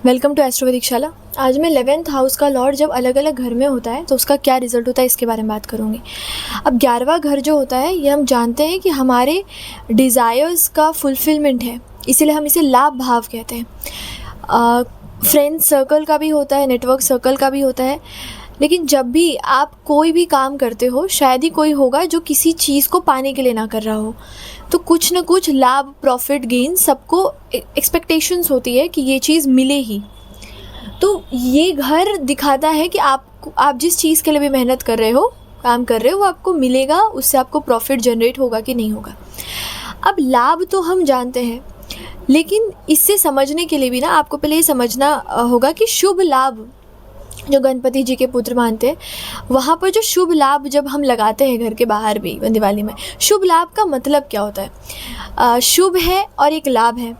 Welcome to astro वैदिकशाला। आज मैं 11th house का लॉर्ड जब अलग अलग घर में होता है तो उसका क्या रिजल्ट होता है इसके बारे में बात करूँगी। अब 11वां घर जो होता है ये हम जानते हैं कि हमारे डिज़ायर्स का फुलफिलमेंट है, इसीलिए हम इसे लाभ भाव कहते हैं। फ्रेंड सर्कल का भी होता है, नेटवर्क सर्कल का भी होता है। लेकिन जब भी आप कोई भी काम करते हो, शायद ही कोई होगा जो किसी चीज़ को पाने के लिए ना कर रहा हो, तो कुछ न कुछ लाभ, प्रॉफिट, गेन सबको एक्सपेक्टेशंस होती है कि ये चीज़ मिले ही। तो ये घर दिखाता है कि आप जिस चीज़ के लिए भी मेहनत कर रहे हो, काम कर रहे हो, वो आपको मिलेगा, उससे आपको प्रॉफिट जनरेट होगा कि नहीं होगा। अब लाभ तो हम जानते हैं, लेकिन इससे समझने के लिए भी ना आपको पहले ये समझना होगा कि शुभ लाभ जो गणपति जी के पुत्र मानते हैं, वहाँ पर जो शुभ लाभ जब हम लगाते हैं घर के बाहर भी दिवाली में, शुभ लाभ का मतलब क्या होता है? शुभ है और एक लाभ है,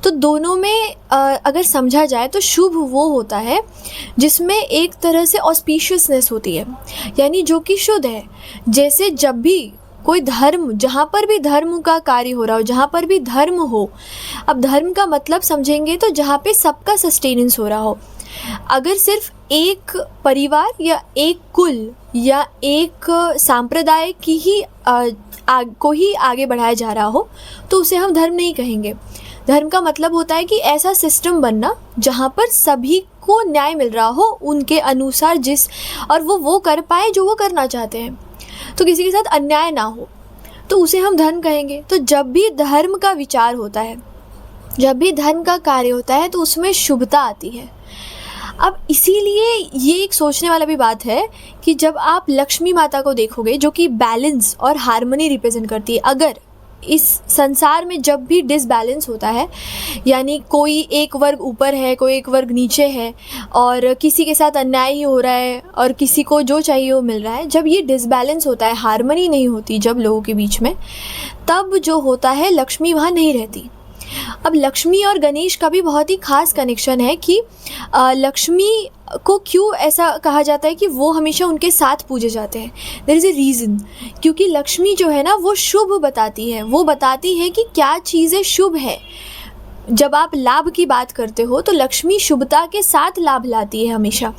तो दोनों में अगर समझा जाए तो शुभ वो होता है जिसमें एक तरह से ऑस्पिशियसनेस होती है, यानी जो कि शुद्ध है। जैसे जब भी कोई धर्म, जहाँ पर भी धर्म का कार्य हो रहा हो, जहाँ पर भी धर्म हो, अब धर्म का मतलब समझेंगे तो जहाँ पे सबका सस्टेनेंस हो रहा हो। अगर सिर्फ एक परिवार या एक कुल या एक सांप्रदाय की ही को ही आगे बढ़ाया जा रहा हो तो उसे हम धर्म नहीं कहेंगे। धर्म का मतलब होता है कि ऐसा सिस्टम बनना जहाँ पर सभी को न्याय मिल रहा हो उनके अनुसार, जिस और वो कर पाए जो वो करना चाहते हैं, तो किसी के साथ अन्याय ना हो, तो उसे हम धर्म कहेंगे। तो जब भी धर्म का विचार होता है, जब भी धर्म का कार्य होता है, तो उसमें शुभता आती है। अब इसीलिए ये एक सोचने वाला भी बात है कि जब आप लक्ष्मी माता को देखोगे जो कि बैलेंस और हार्मनी रिप्रेजेंट करती है, अगर इस संसार में जब भी डिसबैलेंस होता है, यानी कोई एक वर्ग ऊपर है, कोई एक वर्ग नीचे है, और किसी के साथ अन्याय ही हो रहा है और किसी को जो चाहिए वो मिल रहा है, जब ये डिसबैलेंस होता है, हार्मनी नहीं होती जब लोगों के बीच में, तब जो होता है लक्ष्मी वहाँ नहीं रहती। अब लक्ष्मी और गणेश का भी बहुत ही खास कनेक्शन है कि लक्ष्मी को क्यों ऐसा कहा जाता है कि वो हमेशा उनके साथ पूजे जाते हैं। देयर इज़ ए रीज़न, क्योंकि लक्ष्मी जो है ना वो शुभ बताती है, वो बताती है कि क्या चीज़ें शुभ है। जब आप लाभ की बात करते हो तो लक्ष्मी शुभता के साथ लाभ लाती है हमेशा।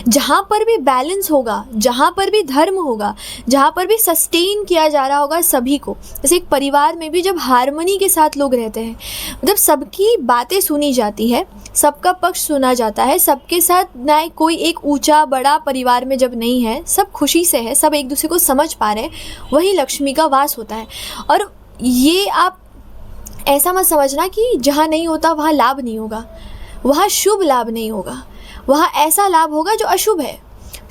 जहाँ पर भी बैलेंस होगा, जहाँ पर भी धर्म होगा, जहाँ पर भी सस्टेन किया जा रहा होगा सभी को, जैसे एक परिवार में भी जब हार्मनी के साथ लोग रहते हैं, मतलब सबकी बातें सुनी जाती है, सबका पक्ष सुना जाता है, सबके साथ ना कोई एक ऊंचा बड़ा परिवार में जब नहीं है, सब खुशी से है, सब एक दूसरे को समझ पा रहे हैं, वही लक्ष्मी का वास होता है। और ये आप ऐसा मत समझना कि जहाँ नहीं होता वहाँ लाभ नहीं होगा, वहाँ शुभ लाभ नहीं होगा, वहाँ ऐसा लाभ होगा जो अशुभ है,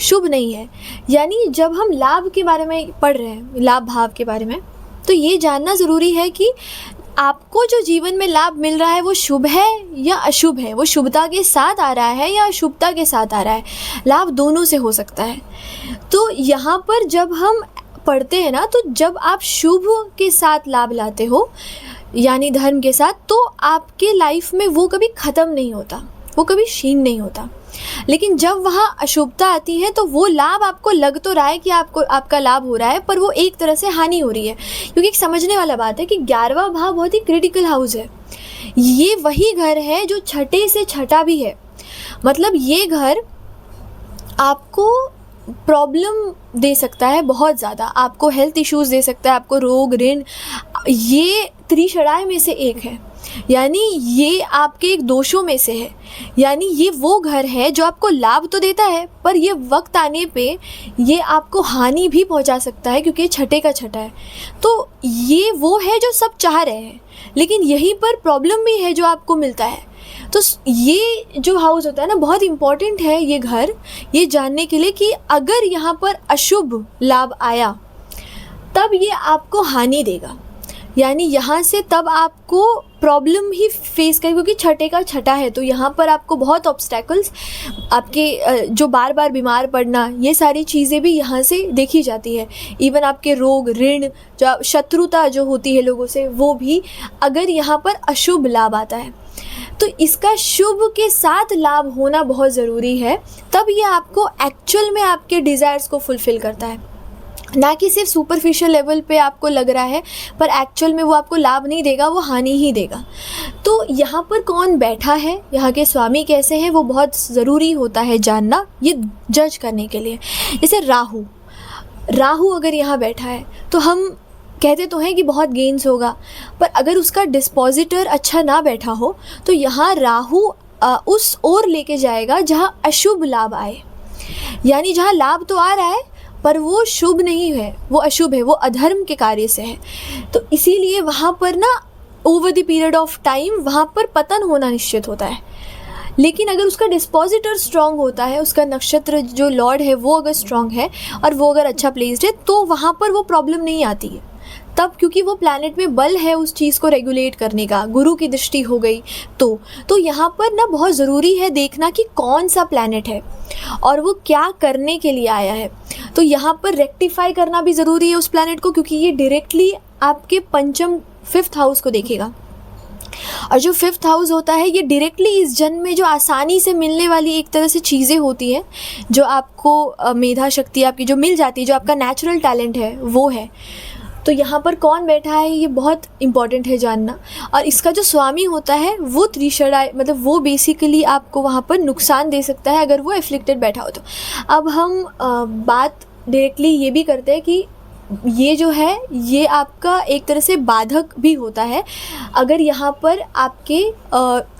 शुभ नहीं है। यानी जब हम लाभ के बारे में पढ़ रहे हैं, लाभ भाव के बारे में, तो ये जानना ज़रूरी है कि आपको जो जीवन में लाभ मिल रहा है वो शुभ है या अशुभ है, वो शुभता के साथ आ रहा है या अशुभता के साथ आ रहा है। लाभ दोनों से हो सकता है। तो यहाँ पर जब हम पढ़ते हैं ना, तो जब आप शुभ के साथ लाभ लाते हो, यानी धर्म के साथ, तो आपके लाइफ में वो कभी ख़त्म नहीं होता, वो कभी क्षीण नहीं होता। लेकिन जब वहाँ अशुभता आती है तो वो लाभ आपको लग तो रहा है कि आपका लाभ हो रहा है, पर वो एक तरह से हानि हो रही है। क्योंकि एक समझने वाला बात है कि 11वां भाव बहुत ही क्रिटिकल हाउस है। ये वही घर है जो छठे से छठा भी है। मतलब ये घर आपको प्रॉब्लम दे सकता है बहुत ज़्यादा, आपको हेल्थ इश्यूज़ दे सकता है, आपको रोग, ऋण, ये त्रिशराय में से एक है, यानी ये आपके एक दोषों में से है। यानी ये वो घर है जो आपको लाभ तो देता है, पर ये वक्त आने पे ये आपको हानि भी पहुंचा सकता है, क्योंकि छठे का छठा है। तो ये वो है जो सब चाह रहे हैं, लेकिन यहीं पर प्रॉब्लम भी है जो आपको मिलता है। तो ये जो हाउस होता है ना, बहुत इम्पॉर्टेंट है ये घर, ये जानने के लिए कि अगर यहाँ पर अशुभ लाभ आया तब ये आपको हानि देगा, यानी यहाँ से तब आपको प्रॉब्लम ही फेस करें, क्योंकि छठे का छठा है। तो यहाँ पर आपको बहुत ऑब्स्टैकल्स, आपके जो बार बार बीमार पड़ना, ये सारी चीज़ें भी यहाँ से देखी जाती है। इवन आपके रोग, ऋण, जो शत्रुता जो होती है लोगों से, वो भी अगर यहाँ पर अशुभ लाभ आता है, तो इसका शुभ के साथ लाभ होना बहुत ज़रूरी है, तब ये आपको एक्चुअल में आपके डिज़ायर्स को फुलफ़िल करता है। ना कि सिर्फ सुपरफिशियल लेवल पे आपको लग रहा है, पर एक्चुअल में वो आपको लाभ नहीं देगा, वो हानि ही देगा। तो यहाँ पर कौन बैठा है, यहाँ के स्वामी कैसे हैं, वो बहुत ज़रूरी होता है जानना ये जज करने के लिए। जैसे राहु अगर यहाँ बैठा है तो हम कहते तो हैं कि बहुत गेन्स होगा, पर अगर उसका डिस्पोजिटर अच्छा ना बैठा हो तो यहाँ राहु उस ओर लेके जाएगा जहाँ अशुभ लाभ आए। यानी जहाँ लाभ तो आ रहा है पर वो शुभ नहीं है, वो अशुभ है, वो अधर्म के कार्य से है। तो इसीलिए वहाँ पर ना over the period of time वहाँ पर पतन होना निश्चित होता है। लेकिन अगर उसका डिस्पोजिटर स्ट्रांग होता है, उसका नक्षत्र जो लॉर्ड है वो अगर स्ट्रांग है और वो अगर अच्छा प्लेस्ड है, तो वहाँ पर वो प्रॉब्लम नहीं आती है। तब क्योंकि वो प्लैनेट में बल है उस चीज़ को रेगुलेट करने का, गुरु की दृष्टि हो गई। तो यहाँ पर ना बहुत ज़रूरी है देखना कि कौन सा प्लैनेट है और वो क्या करने के लिए आया है। तो यहाँ पर रेक्टिफाई करना भी ज़रूरी है उस प्लैनेट को, क्योंकि ये डायरेक्टली आपके पंचम 5th हाउस को देखेगा। और जो 5th हाउस होता है ये डायरेक्टली इस जन्म में जो आसानी से मिलने वाली एक तरह से चीज़ें होती हैं, जो आपको मेधा शक्ति आपकी जो मिल जाती है, जो आपका नेचुरल टैलेंट है वो है। तो यहाँ पर कौन बैठा है ये बहुत इंपॉर्टेंट है जानना। और इसका जो स्वामी होता है वो त्रिषणाय, मतलब वो बेसिकली आपको वहाँ पर नुकसान दे सकता है अगर वो एफ्लिक्टेड बैठा हो तो। अब हम बात डायरेक्टली ये भी करते हैं कि ये जो है ये आपका एक तरह से बाधक भी होता है अगर यहाँ पर आपके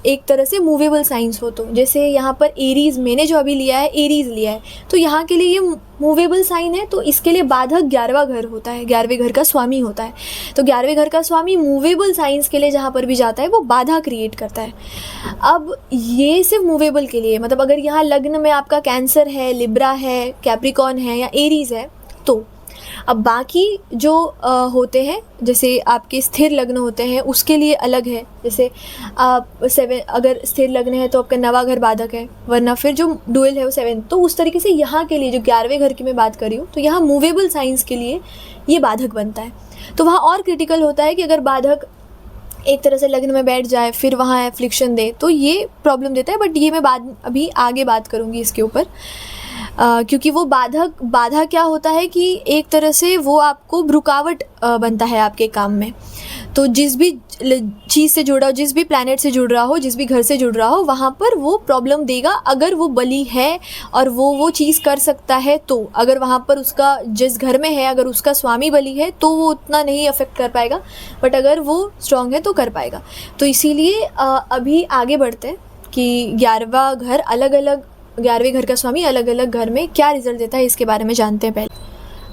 एक तरह से मूवेबल साइंस हो। तो जैसे यहाँ पर एरीज़, मैंने जो अभी लिया है एरीज़ लिया है, तो यहाँ के लिए ये मूवेबल साइन है, तो इसके लिए बाधक 11वां घर होता है, 11वें घर का स्वामी होता है। तो 11वें घर का स्वामी मूवेबल साइंस के लिए जहाँ पर भी जाता है वो बाधा क्रिएट करता है। अब ये सिर्फ मूवेबल के लिए, मतलब अगर यहाँ लग्न में आपका कैंसर है, लिब्रा है, कैप्रिकॉन है या एरीज़ है तो। अब बाकी जो होते हैं जैसे आपके स्थिर लग्न होते हैं उसके लिए अलग है। जैसे आप 7 अगर स्थिर लग्न है तो आपका 9वां घर बाधक है, वरना फिर जो डुअल है वो 7। तो उस तरीके से यहाँ के लिए जो 11वें घर की मैं बात कर रही हूँ, तो यहाँ मूवेबल साइंस के लिए ये बाधक बनता है। तो वहाँ और क्रिटिकल होता है कि अगर बाधक एक तरह से लग्न में बैठ जाए फिर वहाँ एफ्लिक्शन दे तो ये प्रॉब्लम देता है। बट ये मैं अभी आगे बात करूँगी इसके ऊपर, क्योंकि वो बाधा क्या होता है कि एक तरह से वो आपको रुकावट बनता है आपके काम में। तो जिस भी चीज़ से जुड़ा हो, जिस भी प्लैनेट से जुड़ रहा हो, जिस भी घर से जुड़ रहा हो, वहाँ पर वो प्रॉब्लम देगा अगर वो बली है और वो चीज़ कर सकता है। तो अगर वहाँ पर उसका जिस घर में है अगर उसका स्वामी बली है तो वो उतना नहीं अफेक्ट कर पाएगा, बट अगर वो स्ट्रांग है तो कर पाएगा। तो इसीलिए अभी आगे बढ़ते हैं कि 11वां घर अलग अलग, 11वें घर का स्वामी अलग अलग घर में क्या रिजल्ट देता है इसके बारे में जानते हैं पहले।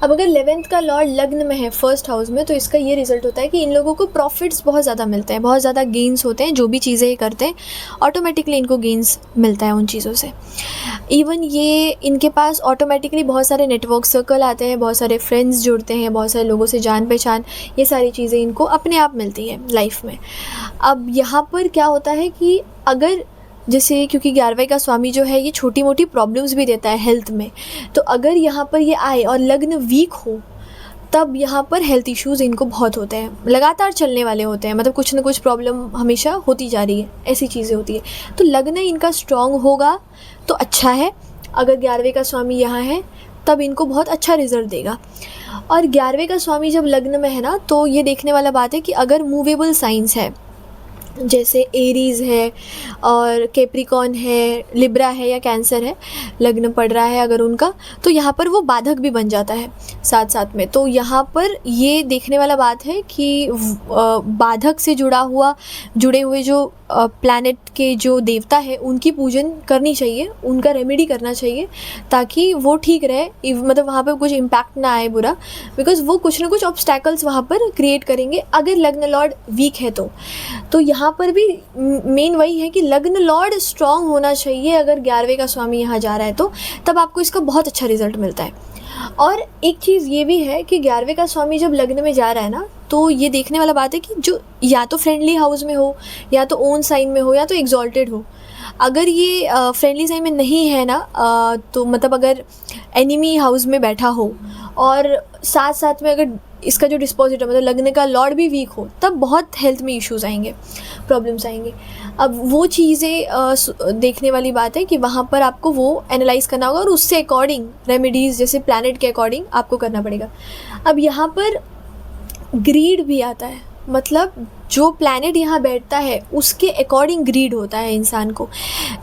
अब अगर 11th का लॉर्ड लग्न में है 1st हाउस में, तो इसका ये रिजल्ट होता है कि इन लोगों को प्रॉफिट्स बहुत ज़्यादा मिलते हैं, बहुत ज़्यादा गेंस होते हैं। जो भी चीज़ें ये करते हैं ऑटोमेटिकली इनको गेंस मिलता है उन चीज़ों से। इवन ये इनके पास ऑटोमेटिकली बहुत सारे नेटवर्क सर्कल आते हैं, बहुत सारे फ्रेंड्स जुड़ते हैं, बहुत सारे लोगों से जान पहचान, ये सारी चीज़ें इनको अपने आप मिलती है लाइफ में। अब यहाँ पर क्या होता है कि अगर जैसे क्योंकि 11वें का स्वामी जो है ये छोटी मोटी प्रॉब्लम्स भी देता है हेल्थ में, तो अगर यहाँ पर ये आए और लग्न वीक हो तब यहाँ पर हेल्थ इश्यूज़ इनको बहुत होते हैं, लगातार चलने वाले होते हैं, मतलब कुछ ना कुछ प्रॉब्लम हमेशा होती जा रही है, ऐसी चीज़ें होती है। तो लग्न इनका स्ट्रॉन्ग होगा तो अच्छा है, अगर 11वें का स्वामी यहाँ है तब इनको बहुत अच्छा रिजल्ट देगा। और 11वें का स्वामी जब लग्न में है ना, तो ये देखने वाला बात है कि अगर मूवेबल साइंस है जैसे एरीज़ है और कैप्रिकॉन है, लिब्रा है या कैंसर है, लग्न पड़ रहा है अगर उनका, तो यहाँ पर वो बाधक भी बन जाता है साथ साथ में। तो यहाँ पर ये देखने वाला बात है कि बाधक से जुड़े हुए जो प्लैनेट के जो देवता है उनकी पूजन करनी चाहिए, उनका रेमेडी करना चाहिए ताकि वो ठीक रहे, मतलब वहाँ पर कुछ इम्पैक्ट ना आए बुरा, बिकॉज वो कुछ ना कुछ ऑब्स्टैकल्स वहाँ पर क्रिएट करेंगे अगर लग्न लॉर्ड वीक है तो यहाँ पर भी मेन वही है कि लग्न लॉर्ड स्ट्रांग होना चाहिए। अगर 11वें का स्वामी यहाँ जा रहा है तो तब आपको इसका बहुत अच्छा रिजल्ट मिलता है। और एक चीज़ ये भी है कि 11वें का स्वामी जब लग्न में जा रहा है ना, तो ये देखने वाला बात है कि जो या तो फ्रेंडली हाउस में हो, या तो ओन साइन में हो, या तो एग्जॉल्टेड हो। अगर ये फ्रेंडली साइन में नहीं है ना, तो मतलब अगर एनिमी हाउस में बैठा हो और साथ साथ में अगर इसका जो डिस्पोजिटर मतलब लग्न का लॉर्ड भी वीक हो, तब बहुत हेल्थ में इश्यूज़ आएंगे, प्रॉब्लम्स आएंगे। अब वो चीज़ें देखने वाली बात है कि वहाँ पर आपको वो एनालाइज़ करना होगा और उससे अकॉर्डिंग रेमेडीज़ जैसे प्लैनेट के अकॉर्डिंग आपको करना पड़ेगा। अब यहाँ पर ग्रीड भी आता है, मतलब जो प्लैनेट यहाँ बैठता है उसके अकॉर्डिंग ग्रीड होता है इंसान को।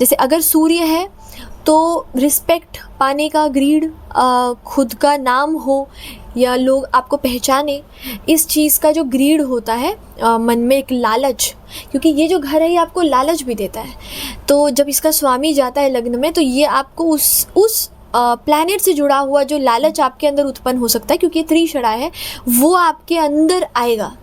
जैसे अगर सूर्य है तो रिस्पेक्ट पाने का ग्रीड, खुद का नाम हो या लोग आपको पहचाने, इस चीज़ का जो ग्रीड होता है, मन में एक लालच, क्योंकि ये जो घर है ये आपको लालच भी देता है। तो जब इसका स्वामी जाता है लग्न में तो ये आपको उस प्लैनेट से जुड़ा हुआ जो लालच आपके अंदर उत्पन्न हो सकता है, क्योंकि ये त्रिशरा है, वो आपके अंदर आएगा।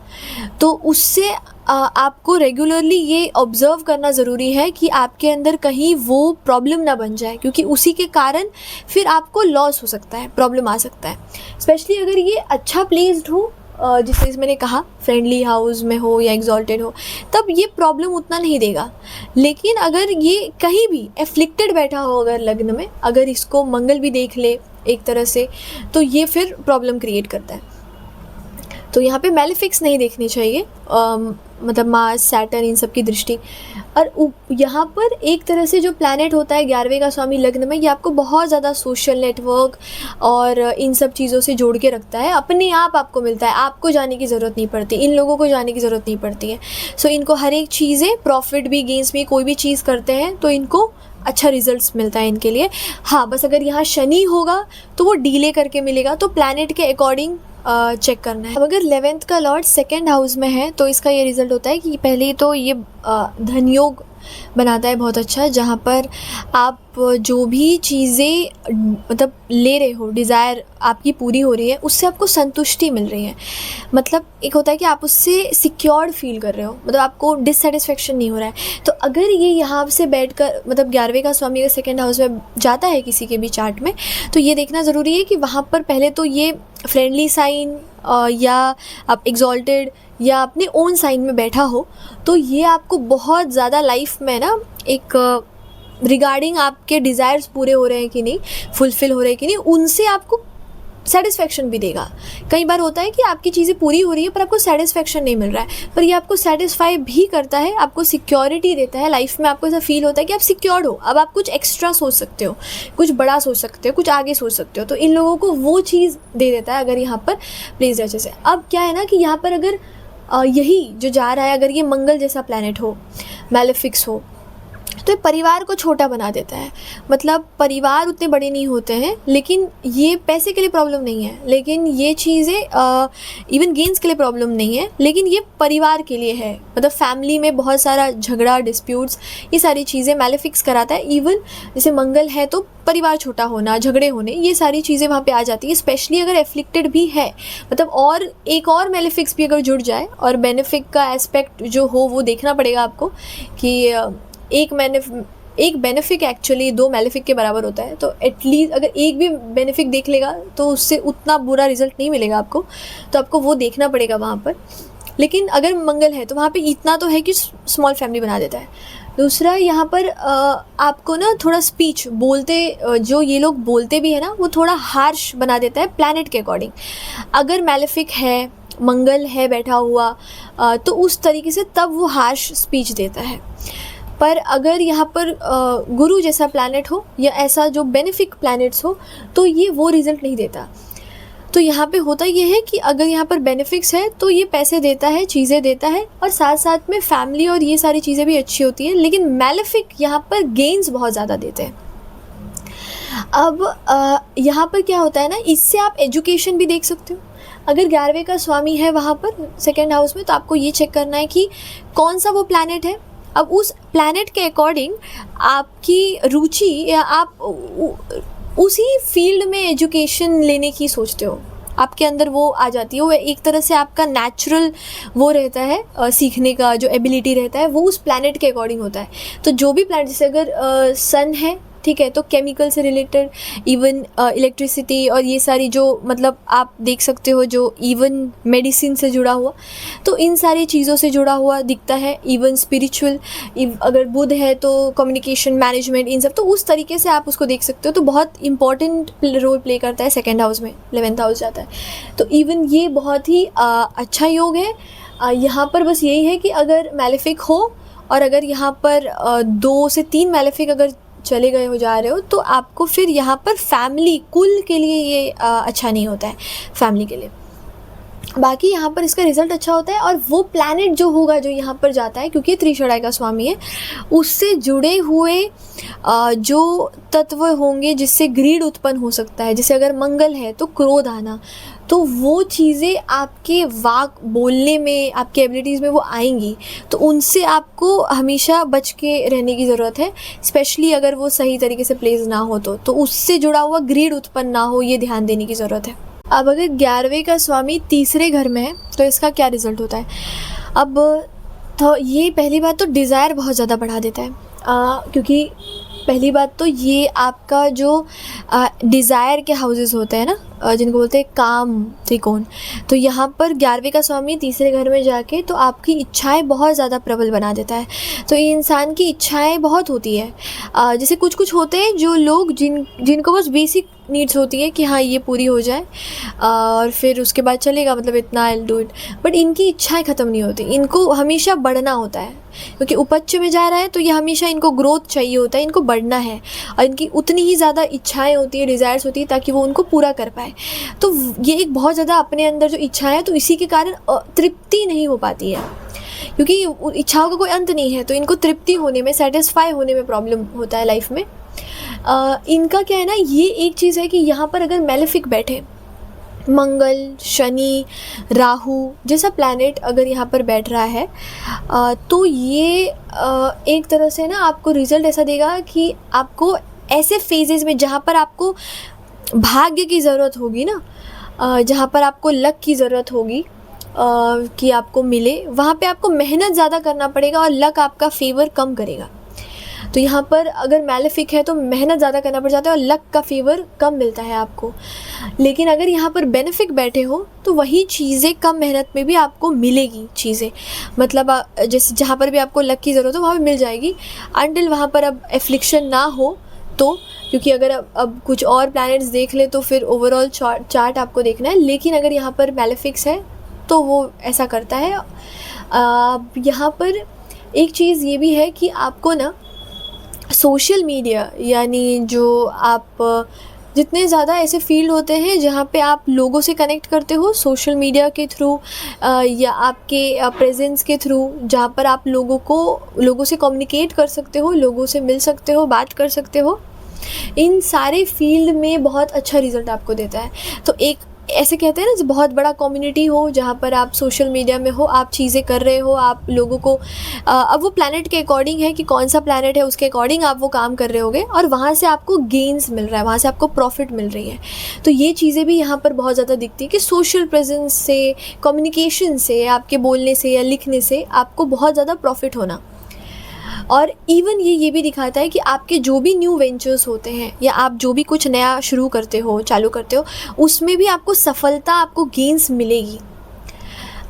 तो उससे आपको रेगुलरली ये ऑब्ज़र्व करना ज़रूरी है कि आपके अंदर कहीं वो प्रॉब्लम ना बन जाए, क्योंकि उसी के कारण फिर आपको लॉस हो सकता है, प्रॉब्लम आ सकता है। स्पेशली अगर ये अच्छा प्लेस्ड हो, जिससे मैंने कहा फ्रेंडली हाउस में हो या एग्जॉल्टेड हो, तब ये प्रॉब्लम उतना नहीं देगा। लेकिन अगर ये कहीं भी एफ्लिक्टेड बैठा हो अगर लग्न में, अगर इसको मंगल भी देख ले एक तरह से, तो ये फिर प्रॉब्लम क्रिएट करता है। तो यहाँ पे मैलेफिक्स नहीं देखनी चाहिए, मतलब मार्स, सैटर्न, इन सब की दृष्टि। और यहाँ पर एक तरह से जो प्लैनेट होता है 11वें का स्वामी लग्न में, ये आपको बहुत ज़्यादा सोशल नेटवर्क और इन सब चीज़ों से जोड़ के रखता है। अपने आप आपको मिलता है, आपको जाने की ज़रूरत नहीं पड़ती, इन लोगों को जाने की ज़रूरत नहीं पड़ती है। सो इनको हर एक चीज़ें, प्रॉफिट भी, गेंस भी, कोई भी चीज़ करते हैं तो इनको अच्छा रिजल्ट्स मिलता है इनके लिए। हाँ, बस अगर यहाँ शनि होगा तो वो डीले करके मिलेगा, तो प्लैनेट के अकॉर्डिंग चेक करना है। अब अगर 11th का लॉर्ड 2nd हाउस में है तो इसका ये रिज़ल्ट होता है कि पहले तो ये धन योग बनाता है बहुत अच्छा, जहाँ पर आप जो भी चीज़ें मतलब ले रहे हो, डिज़ायर आपकी पूरी हो रही है, उससे आपको संतुष्टि मिल रही है। मतलब एक होता है कि आप उससे सिक्योर्ड फील कर रहे हो, मतलब आपको डिससेटिस्फेक्शन नहीं हो रहा है। तो अगर ये यहाँ से बैठकर मतलब 11वें का स्वामी अगर 2nd हाउस में जाता है किसी के भी चार्ट में, तो ये देखना ज़रूरी है कि वहाँ पर पहले तो ये फ्रेंडली साइन या आप एग्जॉल्टेड या अपने ओन साइन में बैठा हो, तो ये आपको बहुत ज़्यादा लाइफ में ना एक रिगार्डिंग आपके डिज़ायर्स पूरे हो रहे हैं कि नहीं, फुलफ़िल हो रहे हैं कि नहीं, उनसे आपको सेटिस्फेक्शन भी देगा। कई बार होता है कि आपकी चीज़ें पूरी हो रही है पर आपको सेटिस्फेक्शन नहीं मिल रहा है, पर ये आपको सेटिस्फाई भी करता है, आपको सिक्योरिटी देता है लाइफ में। आपको ऐसा फील होता है कि आप सिक्योर्ड हो, अब आप कुछ एक्स्ट्रा सोच सकते हो, कुछ बड़ा सोच सकते हो, कुछ आगे सोच सकते हो। तो इन लोगों को वो चीज़ दे देता है अगर यहाँ पर प्लेस अच्छे से। अब क्या है ना कि यहाँ पर अगर यही जो जा रहा है, अगर ये मंगल जैसा प्लैनेट हो, मैलेफिक्स हो, तो ये परिवार को छोटा बना देता है। मतलब परिवार उतने बड़े नहीं होते हैं, लेकिन ये पैसे के लिए प्रॉब्लम नहीं है, लेकिन ये चीज़ें इवन गेंस के लिए प्रॉब्लम नहीं है, लेकिन ये परिवार के लिए है। मतलब फैमिली में बहुत सारा झगड़ा, डिस्प्यूट्स, ये सारी चीज़ें मैलेफिक्स कराता है। इवन जैसे मंगल है तो परिवार छोटा होना, झगड़े होने, ये सारी चीज़ें वहाँ पे आ जाती है। स्पेशली अगर एफ्लिक्टेड भी है, मतलब और एक और मैलेफिक्स भी अगर जुड़ जाए, और बेनिफिक का एस्पेक्ट जो हो वो देखना पड़ेगा आपको कि एक बेनिफिक एक्चुअली 2 मैलेफिक के बराबर होता है। तो एटलीस्ट अगर एक भी बेनिफिक देख लेगा तो उससे उतना बुरा रिजल्ट नहीं मिलेगा आपको, तो आपको वो देखना पड़ेगा वहाँ पर। लेकिन अगर मंगल है तो वहाँ पे इतना तो है कि स्मॉल फैमिली बना देता है। दूसरा यहाँ पर आपको ना थोड़ा स्पीच बोलते, जो ये लोग बोलते भी है ना, वो थोड़ा हार्श बना देता है प्लैनेट के अकॉर्डिंग। अगर मैलेफिक है, मंगल है बैठा हुआ, तो उस तरीके से तब वो हार्श स्पीच देता है। पर अगर यहाँ पर गुरु जैसा प्लैनेट हो या ऐसा जो बेनिफिक प्लैनेट्स हो, तो ये वो रिज़ल्ट नहीं देता। तो यहाँ पे होता ये है कि अगर यहाँ पर बेनिफिक्स है तो ये पैसे देता है, चीज़ें देता है, और साथ साथ में फैमिली और ये सारी चीज़ें भी अच्छी होती हैं। लेकिन मैलेफिक यहाँ पर गेंस बहुत ज़्यादा देते हैं। अब यहाँ पर क्या होता है ना, इससे आप एजुकेशन भी देख सकते हो। अगर 11वें का स्वामी है वहाँ पर 2nd हाउस में, तो आपको ये चेक करना है कि कौन सा वो प्लैनेट है। अब उस प्लैनेट के अकॉर्डिंग आपकी रुचि, या आप उसी फील्ड में एजुकेशन लेने की सोचते हो, आपके अंदर वो आ जाती है। वो एक तरह से आपका नेचुरल वो रहता है, सीखने का जो एबिलिटी रहता है वो उस प्लैनेट के अकॉर्डिंग होता है। तो जो भी प्लैनेट, जैसे अगर सन है, ठीक है, तो केमिकल से रिलेटेड, इवन इलेक्ट्रिसिटी और ये सारी जो मतलब आप देख सकते हो जो इवन मेडिसिन से जुड़ा हुआ, तो इन सारी चीज़ों से जुड़ा हुआ दिखता है। इवन स्पिरिचुअल, अगर बुध है तो कम्युनिकेशन, मैनेजमेंट, इन सब, तो उस तरीके से आप उसको देख सकते हो। तो बहुत इंपॉर्टेंट रोल प्ले करता है सेकेंड हाउस में, 11th हाउस जाता है। तो इवन ये बहुत ही अच्छा योग है। यहाँ पर बस यही है कि अगर मैलेफिक हो और अगर यहाँ पर 2 से 3 मैलेफिक अगर चले गए हो, जा रहे हो, तो आपको फिर यहाँ पर फैमिली, कुल के लिए ये अच्छा नहीं होता है फैमिली के लिए। बाकी यहाँ पर इसका रिज़ल्ट अच्छा होता है। और वो प्लैनेट जो होगा जो यहाँ पर जाता है, क्योंकि 3 षडाई का स्वामी है, उससे जुड़े हुए जो तत्व होंगे जिससे ग्रीड उत्पन्न हो सकता है, जैसे अगर मंगल है तो क्रोध आना, तो वो चीज़ें आपके वाक बोलने में, आपके एबिलिटीज़ में वो आएंगी। तो उनसे आपको हमेशा बच के रहने की ज़रूरत है, स्पेशली अगर वो सही तरीके से प्लेस ना हो तो उससे जुड़ा हुआ ग्रीड उत्पन्न ना हो, ये ध्यान देने की ज़रूरत है। अब अगर 11वें का स्वामी तीसरे घर में है तो इसका क्या रिज़ल्ट होता है? अब तो ये पहली बात तो डिज़ायर बहुत ज़्यादा बढ़ा देता है, क्योंकि पहली बात तो ये आपका जो डिज़ायर के हाउसेस होते हैं ना, जिनको बोलते हैं काम त्रिकोण, तो यहाँ पर 11वें का स्वामी तीसरे घर में जाके तो आपकी इच्छाएं बहुत ज़्यादा प्रबल बना देता है। तो ये इंसान की इच्छाएं बहुत होती है, जैसे कुछ होते हैं जो लोग जिनको बस बेसिक नीड्स होती है कि हाँ ये पूरी हो जाए और फिर उसके बाद चलेगा, मतलब इतना I will do it. But इनकी इच्छाएं ख़त्म नहीं होती, इनको हमेशा बढ़ना होता है, क्योंकि उपच्च में जा रहा है तो ये हमेशा इनको ग्रोथ चाहिए होता है, इनको बढ़ना है, और इनकी उतनी ही ज़्यादा इच्छाएं होती है, डिज़ायर्स होती है, ताकि वो उनको पूरा कर पाए। तो ये एक बहुत ज़्यादा अपने अंदर जो इच्छाएं है, तो इसी के कारण तृप्ति नहीं हो पाती है, क्योंकि इच्छाओं का कोई अंत नहीं है। तो इनको तृप्ति होने में, सेटिस्फाई होने में प्रॉब्लम होता है लाइफ में। इनका क्या है ना, ये एक चीज़ है कि यहाँ पर अगर मैलेफिक बैठे, मंगल, शनि, राहु जैसा प्लैनेट अगर यहाँ पर बैठ रहा है, तो ये एक तरह से ना आपको रिज़ल्ट ऐसा देगा कि आपको ऐसे फेजेस में जहाँ पर आपको भाग्य की ज़रूरत होगी ना, जहाँ पर आपको लक की ज़रूरत होगी कि आपको मिले, वहाँ पे आपको मेहनत ज़्यादा करना पड़ेगा और लक आपका फेवर कम करेगा। तो यहाँ पर अगर मैलेफिक है तो मेहनत ज़्यादा करना पड़ जाता है और लक का फेवर कम मिलता है आपको। लेकिन अगर यहाँ पर बेनिफिक बैठे हो तो वही चीज़ें कम मेहनत में भी आपको मिलेगी चीज़ें, मतलब जैसे जहाँ पर भी आपको लक की ज़रूरत हो वहाँ पर मिल जाएगी, अनटिल वहाँ पर अब एफ्लिक्शन ना हो तो, क्योंकि अगर अब कुछ और प्लैनेट्स देख ले तो फिर ओवरऑल चार्ट आपको देखना है। लेकिन अगर यहाँ पर मैलेफिक्स है तो वो ऐसा करता है। यहाँ पर एक चीज़ ये भी है कि आपको ना सोशल मीडिया, यानी जो आप जितने ज़्यादा ऐसे फील्ड होते हैं जहाँ पे आप लोगों से कनेक्ट करते हो सोशल मीडिया के थ्रू या आपके प्रेजेंस के थ्रू, जहाँ पर आप लोगों से कम्युनिकेट कर सकते हो, लोगों से मिल सकते हो, बात कर सकते हो, इन सारे फील्ड में बहुत अच्छा रिज़ल्ट आपको देता है। तो एक ऐसे कहते हैं ना, बहुत बड़ा कम्युनिटी हो जहाँ पर आप सोशल मीडिया में हो, आप चीज़ें कर रहे हो, आप लोगों को अब वो प्लैनेट के अकॉर्डिंग है कि कौन सा प्लैनेट है उसके अकॉर्डिंग आप वो काम कर रहे होगे, और वहाँ से आपको गेन्स मिल रहा है, वहाँ से आपको प्रॉफिट मिल रही है। तो ये चीज़ें भी यहाँ पर बहुत ज़्यादा दिखती है कि सोशल प्रेजेंस से, कम्युनिकेशन से, आपके बोलने से या लिखने से आपको बहुत ज़्यादा प्रॉफिट होना। और इवन ये भी दिखाता है कि आपके जो भी न्यू वेंचर्स होते हैं या आप जो भी कुछ नया शुरू करते हो, चालू करते हो, उसमें भी आपको सफलता, आपको गेन्स मिलेगी,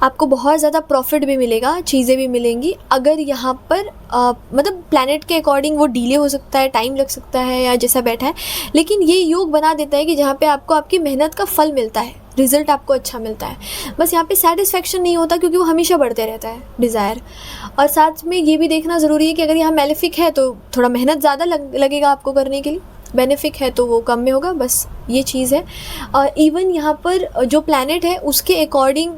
आपको बहुत ज़्यादा प्रॉफिट भी मिलेगा, चीज़ें भी मिलेंगी। अगर यहाँ पर मतलब प्लैनेट के अकॉर्डिंग वो डिले हो सकता है, टाइम लग सकता है या जैसा बैठा है, लेकिन ये योग बना देता है कि जहाँ पे आपको आपकी मेहनत का फल मिलता है, रिज़ल्ट आपको अच्छा मिलता है। बस यहाँ पे सेटिस्फेक्शन नहीं होता, क्योंकि वो हमेशा बढ़ते रहता है डिज़ायर। और साथ में ये भी देखना ज़रूरी है कि अगर यहाँ मैलेफिक है तो थोड़ा मेहनत ज़्यादा लगेगा आपको करने के लिए, बेनिफिक है तो वो कम में होगा, बस ये चीज़ है। और इवन यहाँ पर जो प्लैनेट है उसके अकॉर्डिंग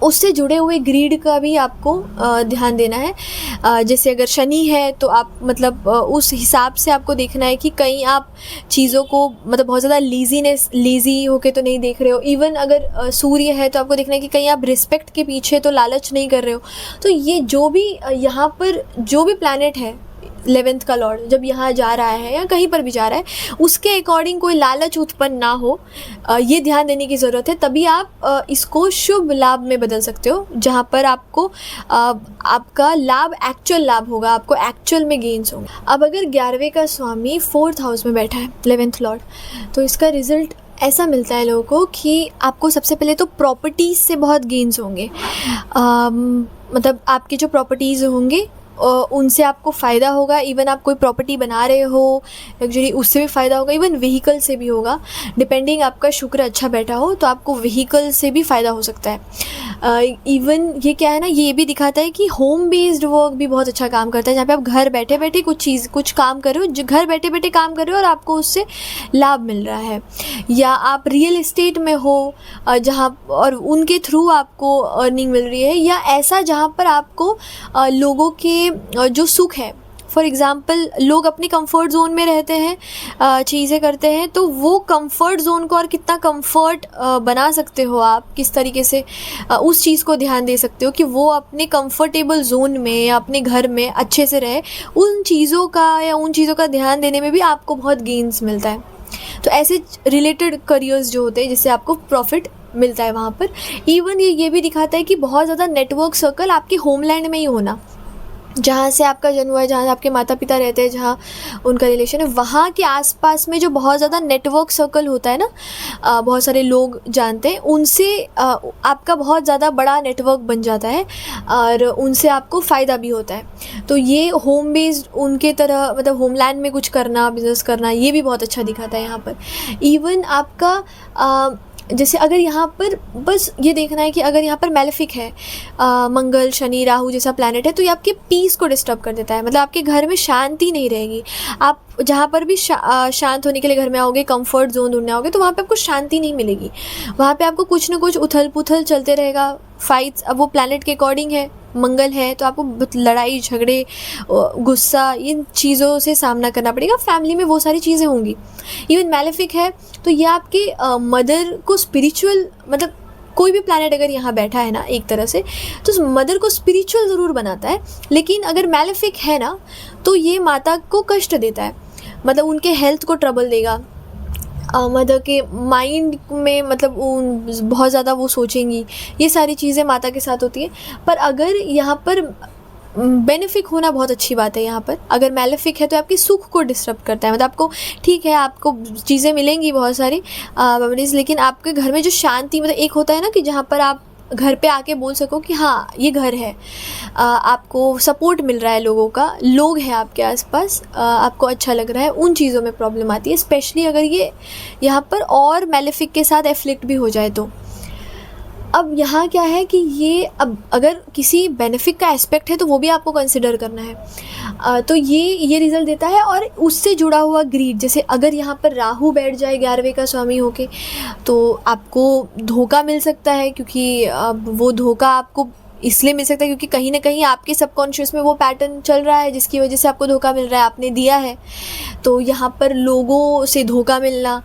उससे जुड़े हुए ग्रीड का भी आपको ध्यान देना है। जैसे अगर शनि है तो आप मतलब उस हिसाब से आपको देखना है कि कहीं आप चीज़ों को मतलब बहुत ज़्यादा लेज़ी होके तो नहीं देख रहे हो। इवन अगर सूर्य है तो आपको देखना है कि कहीं आप रिस्पेक्ट के पीछे तो लालच नहीं कर रहे हो। तो ये जो भी यहाँ पर जो भी प्लैनेट है 11th का लॉर्ड जब यहाँ जा रहा है या कहीं पर भी जा रहा है, उसके अकॉर्डिंग कोई लालच उत्पन्न ना हो, ये ध्यान देने की ज़रूरत है। तभी आप इसको शुभ लाभ में बदल सकते हो, जहाँ पर आपको आपका लाभ एक्चुअल लाभ होगा, आपको एक्चुअल में गेन्स होंगे। अब अगर 11वें का स्वामी 4th हाउस में बैठा है, 11th लॉर्ड, तो इसका रिज़ल्ट ऐसा मिलता है लोगों को कि आपको सबसे पहले तो प्रॉपर्टीज़ से बहुत गेन्स होंगे। मतलब आपके जो प्रॉपर्टीज़ होंगे उनसे आपको फ़ायदा होगा। इवन आप कोई प्रॉपर्टी बना रहे हो लग्जरी, उससे भी फ़ायदा होगा। इवन व्हीकल से भी होगा, डिपेंडिंग आपका शुक्र अच्छा बैठा हो तो आपको व्हीकल से भी फ़ायदा हो सकता है। इवन ये क्या है ना, ये भी दिखाता है कि होम बेस्ड वर्क भी बहुत अच्छा काम करता है, जहाँ पे आप घर बैठे बैठे कुछ काम कर रहे हो, जो घर बैठे बैठे काम कर रहे हो और आपको उससे लाभ मिल रहा है। या आप रियल इस्टेट में हो जहाँ और उनके थ्रू आपको अर्निंग मिल रही है, या ऐसा जहाँ पर आपको लोगों के जो सुख है, फॉर एग्ज़ाम्पल लोग अपनी कंफर्ट जोन में रहते हैं, चीज़ें करते हैं, तो वो कंफर्ट जोन को और कितना कंफर्ट बना सकते हो आप, किस तरीके से उस चीज़ को ध्यान दे सकते हो कि वो अपने कंफर्टेबल जोन में या अपने घर में अच्छे से रहे, उन चीज़ों का ध्यान देने में भी आपको बहुत गेन्स मिलता है। तो ऐसे रिलेटेड करियर्स जो होते हैं जिससे आपको प्रॉफिट मिलता है वहाँ पर। इवन ये भी दिखाता है कि बहुत ज़्यादा नेटवर्क सर्कल आपके होमलैंड में ही होना, जहाँ से आपका जन्म हुआ है, जहाँ आपके माता पिता रहते हैं, जहाँ उनका रिलेशन है, वहाँ के आसपास में जो बहुत ज़्यादा नेटवर्क सर्कल होता है ना, बहुत सारे लोग जानते हैं, उनसे आपका बहुत ज़्यादा बड़ा नेटवर्क बन जाता है और उनसे आपको फ़ायदा भी होता है। तो ये होम बेस्ड उनके तरह, मतलब होमलैंड में कुछ करना, बिज़नेस करना, ये भी बहुत अच्छा दिखाता है यहाँ पर। इवन आपका जैसे अगर यहाँ पर बस ये देखना है कि अगर यहाँ पर मैलेफिक है, मंगल, शनि, राहु जैसा प्लैनेट है, तो ये आपके पीस को डिस्टर्ब कर देता है। मतलब आपके घर में शांति नहीं रहेगी। आप जहाँ पर भी शांत होने के लिए घर में आओगे, कंफर्ट जोन ढूंढने आओगे, तो वहाँ पे आपको शांति नहीं मिलेगी। वहाँ पे आपको कुछ ना कुछ उथल पुथल चलते रहेगा, फाइट्स। अब वो प्लैनेट के अकॉर्डिंग है, मंगल है, तो आपको लड़ाई झगड़े, गुस्सा, इन चीज़ों से सामना करना पड़ेगा। फैमिली में वो सारी चीज़ें होंगी। इवन मैलेफिक है तो ये आपके मदर को स्पिरिचुअल, मतलब कोई भी प्लैनेट अगर यहाँ बैठा है ना एक तरह से, तो उस मदर को स्पिरिचुअल ज़रूर बनाता है। लेकिन अगर मैलेफिक है ना, तो ये माता को कष्ट देता है, मतलब उनके हेल्थ को ट्रबल देगा। मदर के माइंड में, मतलब बहुत ज़्यादा वो सोचेंगी, ये सारी चीज़ें माता के साथ होती है। पर अगर यहाँ पर बेनिफिक होना बहुत अच्छी बात है। यहाँ पर अगर मैलेफिक है तो आपके सुख को डिस्टर्ब करता है। मतलब आपको ठीक है, आपको चीज़ें मिलेंगी बहुत सारी मेमोरीज, लेकिन आपके घर में जो शांति, मतलब एक होता है ना कि जहाँ पर आप घर पे आके बोल सको कि हाँ ये घर है, आपको सपोर्ट मिल रहा है, लोगों का, लोग हैं आपके आसपास, आपको अच्छा लग रहा है, उन चीज़ों में प्रॉब्लम आती है। स्पेशली अगर ये यहाँ पर और मैलेफिक के साथ एफ्लिक्ट भी हो जाए तो। अब यहाँ क्या है कि ये, अब अगर किसी बेनिफिक का एस्पेक्ट है तो वो भी आपको कंसिडर करना है। तो ये रिज़ल्ट देता है। और उससे जुड़ा हुआ ग्रीड, जैसे अगर यहाँ पर राहु बैठ जाए 11वें का स्वामी होके, तो आपको धोखा मिल सकता है, क्योंकि अब वो धोखा आपको इसलिए मिल सकता है क्योंकि कहीं ना कहीं आपके सबकॉन्शियस में वो पैटर्न चल रहा है जिसकी वजह से आपको धोखा मिल रहा है, आपने दिया है। तो यहाँ पर लोगों से धोखा मिलना,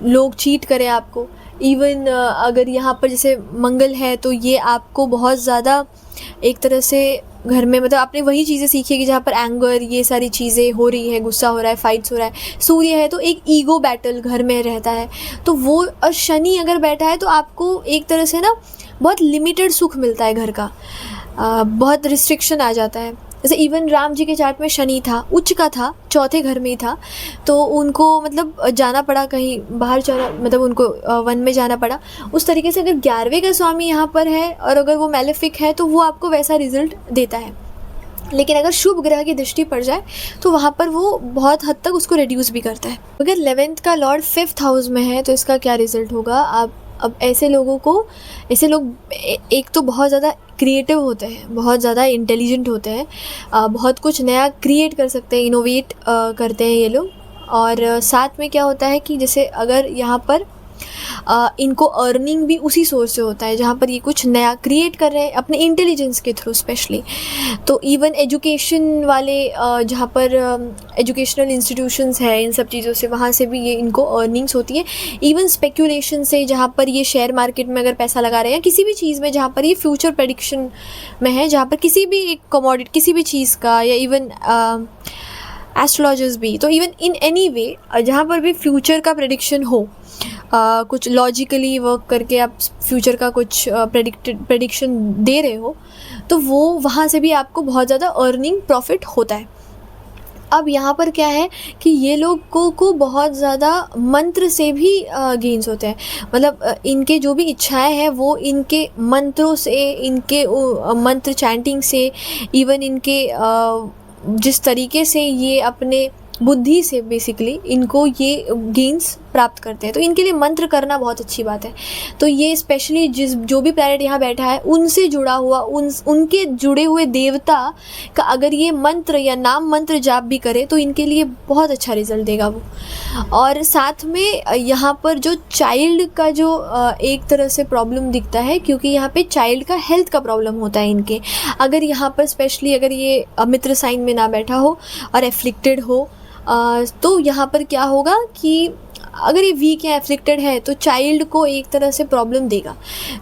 लोग चीट करें आपको। इवन अगर यहाँ पर जैसे मंगल है तो ये आपको बहुत ज़्यादा एक तरह से घर में, मतलब आपने वही चीज़ें सीखी है कि जहाँ पर एंगर, ये सारी चीज़ें हो रही है, गुस्सा हो रहा है, फाइट्स हो रहा है। सूर्य है तो एक ईगो बैटल घर में रहता है, तो वो। और शनि अगर बैठा है तो आपको एक तरह से ना बहुत लिमिटेड सुख मिलता है घर का, बहुत रिस्ट्रिक्शन आ जाता है। जैसे इवन राम जी के चार्ट में शनि था, उच्च का था, चौथे घर में ही था, तो उनको मतलब जाना पड़ा कहीं बाहर, मतलब उनको वन में जाना पड़ा। उस तरीके से अगर 11वें का स्वामी यहाँ पर है और अगर वो मैलेफिक है तो वो आपको वैसा रिजल्ट देता है। लेकिन अगर शुभ ग्रह की दृष्टि पड़ जाए तो वहाँ पर वो बहुत हद तक उसको रिड्यूस भी करता है। अगर 11th का लॉर्ड 5th हाउस में है तो इसका क्या रिजल्ट होगा। अब ऐसे लोग एक तो बहुत ज़्यादा क्रिएटिव होते हैं, बहुत ज़्यादा इंटेलिजेंट होते हैं, बहुत कुछ नया क्रिएट कर सकते हैं, इनोवेट करते हैं ये लोग। और साथ में क्या होता है कि जैसे अगर यहाँ पर इनको अर्निंग भी उसी सोर्स से होता है जहाँ पर ये कुछ नया क्रिएट कर रहे हैं अपने इंटेलिजेंस के थ्रू स्पेशली। तो इवन एजुकेशन वाले जहाँ पर एजुकेशनल इंस्टीट्यूशंस है, इन सब चीज़ों से, वहाँ से भी ये इनको अर्निंग्स होती है। इवन स्पेक्यूलेशन से, जहाँ पर ये शेयर मार्केट में अगर पैसा लगा रहे हैं, किसी भी चीज़ में जहाँ पर ये फ्यूचर प्रेडिक्शन में है, जहाँ पर किसी भी एक कमोडिटी, किसी भी चीज़ का, या इवन एस्ट्रोलॉजर्स भी, तो इवन इन एनी वे जहाँ पर भी फ्यूचर का प्रेडिक्शन हो, कुछ लॉजिकली वर्क करके आप फ्यूचर का कुछ प्रेडिक्शन दे रहे हो, तो वो वहाँ से भी आपको बहुत ज़्यादा अर्निंग प्रॉफिट होता है। अब यहाँ पर क्या है कि ये लोगों को बहुत ज़्यादा मंत्र से भी गेन्स होते हैं। मतलब इनके जो भी इच्छाएं हैं वो इनके मंत्रों से, इनके मंत्र चैंटिंग से, इवन इनके जिस तरीके से ये अपने बुद्धि से बेसिकली इनको ये गेन्स प्राप्त करते हैं, तो इनके लिए मंत्र करना बहुत अच्छी बात है। तो ये स्पेशली जो भी प्लैनेट यहाँ बैठा है उनसे जुड़ा हुआ, उनके जुड़े हुए देवता का अगर ये मंत्र या नाम मंत्र जाप भी करे तो इनके लिए बहुत अच्छा रिजल्ट देगा वो। और साथ में यहाँ पर जो चाइल्ड का जो एक तरह से प्रॉब्लम दिखता है, क्योंकि यहाँ पे चाइल्ड का हेल्थ का प्रॉब्लम होता है इनके, अगर यहाँ पर स्पेशली अगर ये मित्र साइन में ना बैठा हो और एफ्लिक्टेड हो, तो यहाँ पर क्या होगा कि अगर ये वीक या एफ्लिक्टेड है तो चाइल्ड को एक तरह से प्रॉब्लम देगा।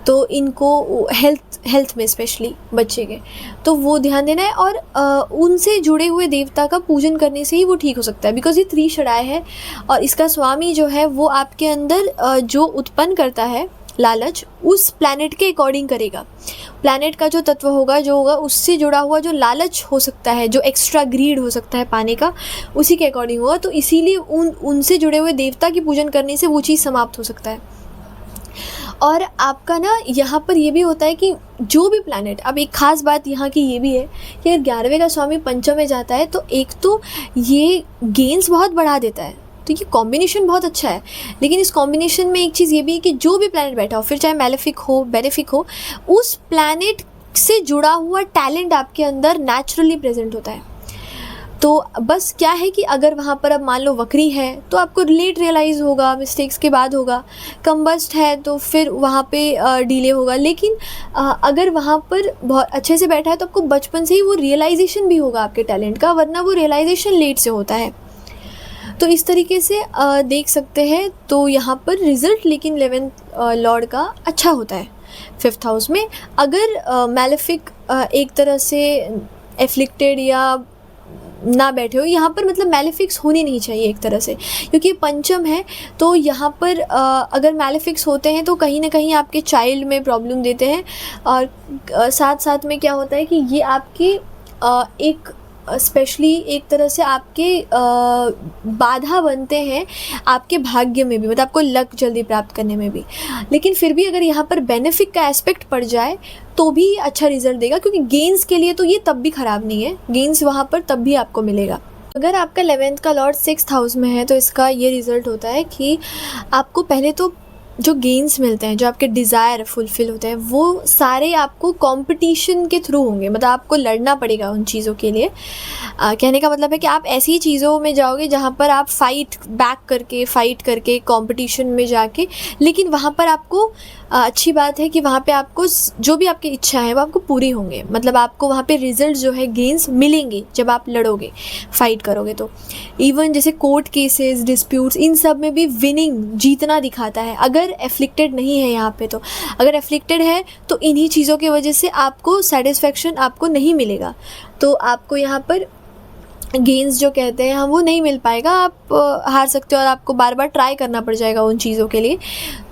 तो इनको हेल्थ में स्पेशली बच्चे के, तो वो ध्यान देना है। और उनसे जुड़े हुए देवता का पूजन करने से ही वो ठीक हो सकता है, बिकॉज ये त्रिशराय है और इसका स्वामी जो है वो आपके अंदर जो उत्पन्न करता है लालच, उस प्लैनेट के अकॉर्डिंग करेगा। प्लैनेट का जो तत्व होगा, जो होगा उससे जुड़ा हुआ जो लालच हो सकता है, जो एक्स्ट्रा ग्रीड हो सकता है पाने का, उसी के अकॉर्डिंग होगा। तो इसीलिए उनसे जुड़े हुए देवता की पूजन करने से वो चीज़ समाप्त हो सकता है। और आपका ना यहाँ पर ये भी होता है कि जो भी प्लैनेट, अब एक ख़ास बात यहाँ की ये भी है कि अगर 11वें का स्वामी पंचम में जाता है तो एक तो ये गेन्स बहुत बढ़ा देता है, तो ये कॉम्बिनेशन बहुत अच्छा है। लेकिन इस कॉम्बिनेशन में एक चीज़ ये भी है कि जो भी प्लैनेट बैठा हो, फिर चाहे मैलेफिक हो बेनेफिक हो, उस प्लैनेट से जुड़ा हुआ टैलेंट आपके अंदर नेचुरली प्रेजेंट होता है। तो बस क्या है कि अगर वहाँ पर अब मान लो वक्री है तो आपको लेट रियलाइज़ होगा, मिस्टेक्स के बाद होगा। कम्बस्ट है तो फिर वहाँ पे डिले होगा। लेकिन अगर वहाँ पर बहुत अच्छे से बैठा है तो आपको बचपन से ही वो रियलाइजेशन भी होगा आपके टैलेंट का, वरना वो रियलाइजेशन लेट से होता है। तो इस तरीके से देख सकते हैं। तो यहाँ पर रिज़ल्ट लेकिन 11th लॉर्ड का अच्छा होता है 5th हाउस में। अगर मैलेफिक एक तरह से एफ्लिक्टेड या ना बैठे हो, यहाँ पर मतलब मैलेफिक्स होनी नहीं चाहिए एक तरह से, क्योंकि पंचम है। तो यहाँ पर अगर मैलेफिक्स होते हैं तो कहीं ना कहीं आपके चाइल्ड में प्रॉब्लम देते हैं। और साथ साथ में क्या होता है कि ये आपके एक स्पेशली एक तरह से आपके बाधा बनते हैं आपके भाग्य में भी, मतलब आपको लक जल्दी प्राप्त करने में भी। लेकिन फिर भी अगर यहाँ पर बेनिफिट का एस्पेक्ट पड़ जाए तो भी अच्छा रिजल्ट देगा, क्योंकि गेंस के लिए तो ये तब भी ख़राब नहीं है, गेंस वहाँ पर तब भी आपको मिलेगा। अगर आपका 11th का लॉर्ड 6th हाउस में है तो इसका ये रिज़ल्ट होता है कि आपको पहले तो जो गेन्स मिलते हैं, जो आपके डिज़ायर फुलफ़िल होते हैं, वो सारे आपको कंपटीशन के थ्रू होंगे। मतलब आपको लड़ना पड़ेगा उन चीज़ों के लिए। कहने का मतलब है कि आप ऐसी चीज़ों में जाओगे जहाँ पर आप फ़ाइट करके कंपटीशन में जाके, लेकिन वहाँ पर आपको अच्छी बात है कि वहाँ पे आपको जो भी आपकी इच्छा है वो आपको पूरी होंगे। मतलब आपको वहाँ पे रिज़ल्ट जो है गेन्स मिलेंगे जब आप लड़ोगे, फ़ाइट करोगे। तो इवन जैसे कोर्ट केसेस, डिस्प्यूट्स, इन सब में भी विनिंग, जीतना दिखाता है। अगर एफ्लिक्टेड नहीं है यहाँ पे, तो अगर एफ्लिक्टेड है तो इन्हीं चीज़ों की वजह से आपको सेटिस्फेक्शन आपको नहीं मिलेगा। तो आपको यहाँ पर गेन्स जो कहते हैं हम वो नहीं मिल पाएगा, आप हार सकते हो और आपको बार बार ट्राई करना पड़ जाएगा उन चीज़ों के लिए।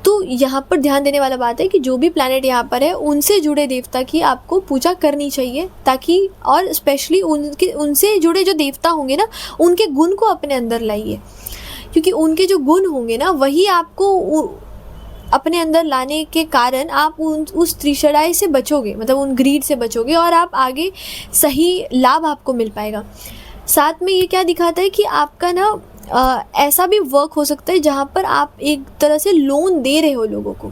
तो यहाँ पर ध्यान देने वाला बात है कि जो भी प्लैनेट यहाँ पर है उनसे जुड़े देवता की आपको पूजा करनी चाहिए, ताकि और स्पेशली उनसे जुड़े जो देवता होंगे ना, उनके गुण को अपने अंदर लाइए, क्योंकि उनके जो गुण होंगे ना वही आपको अपने अंदर लाने के कारण आप उस त्रिशराय से बचोगे, मतलब उन ग्रीड से बचोगे और आप आगे सही लाभ आपको मिल पाएगा। साथ में ये क्या दिखाता है कि आपका ना ऐसा भी वर्क हो सकता है जहाँ पर आप एक तरह से लोन दे रहे हो लोगों को।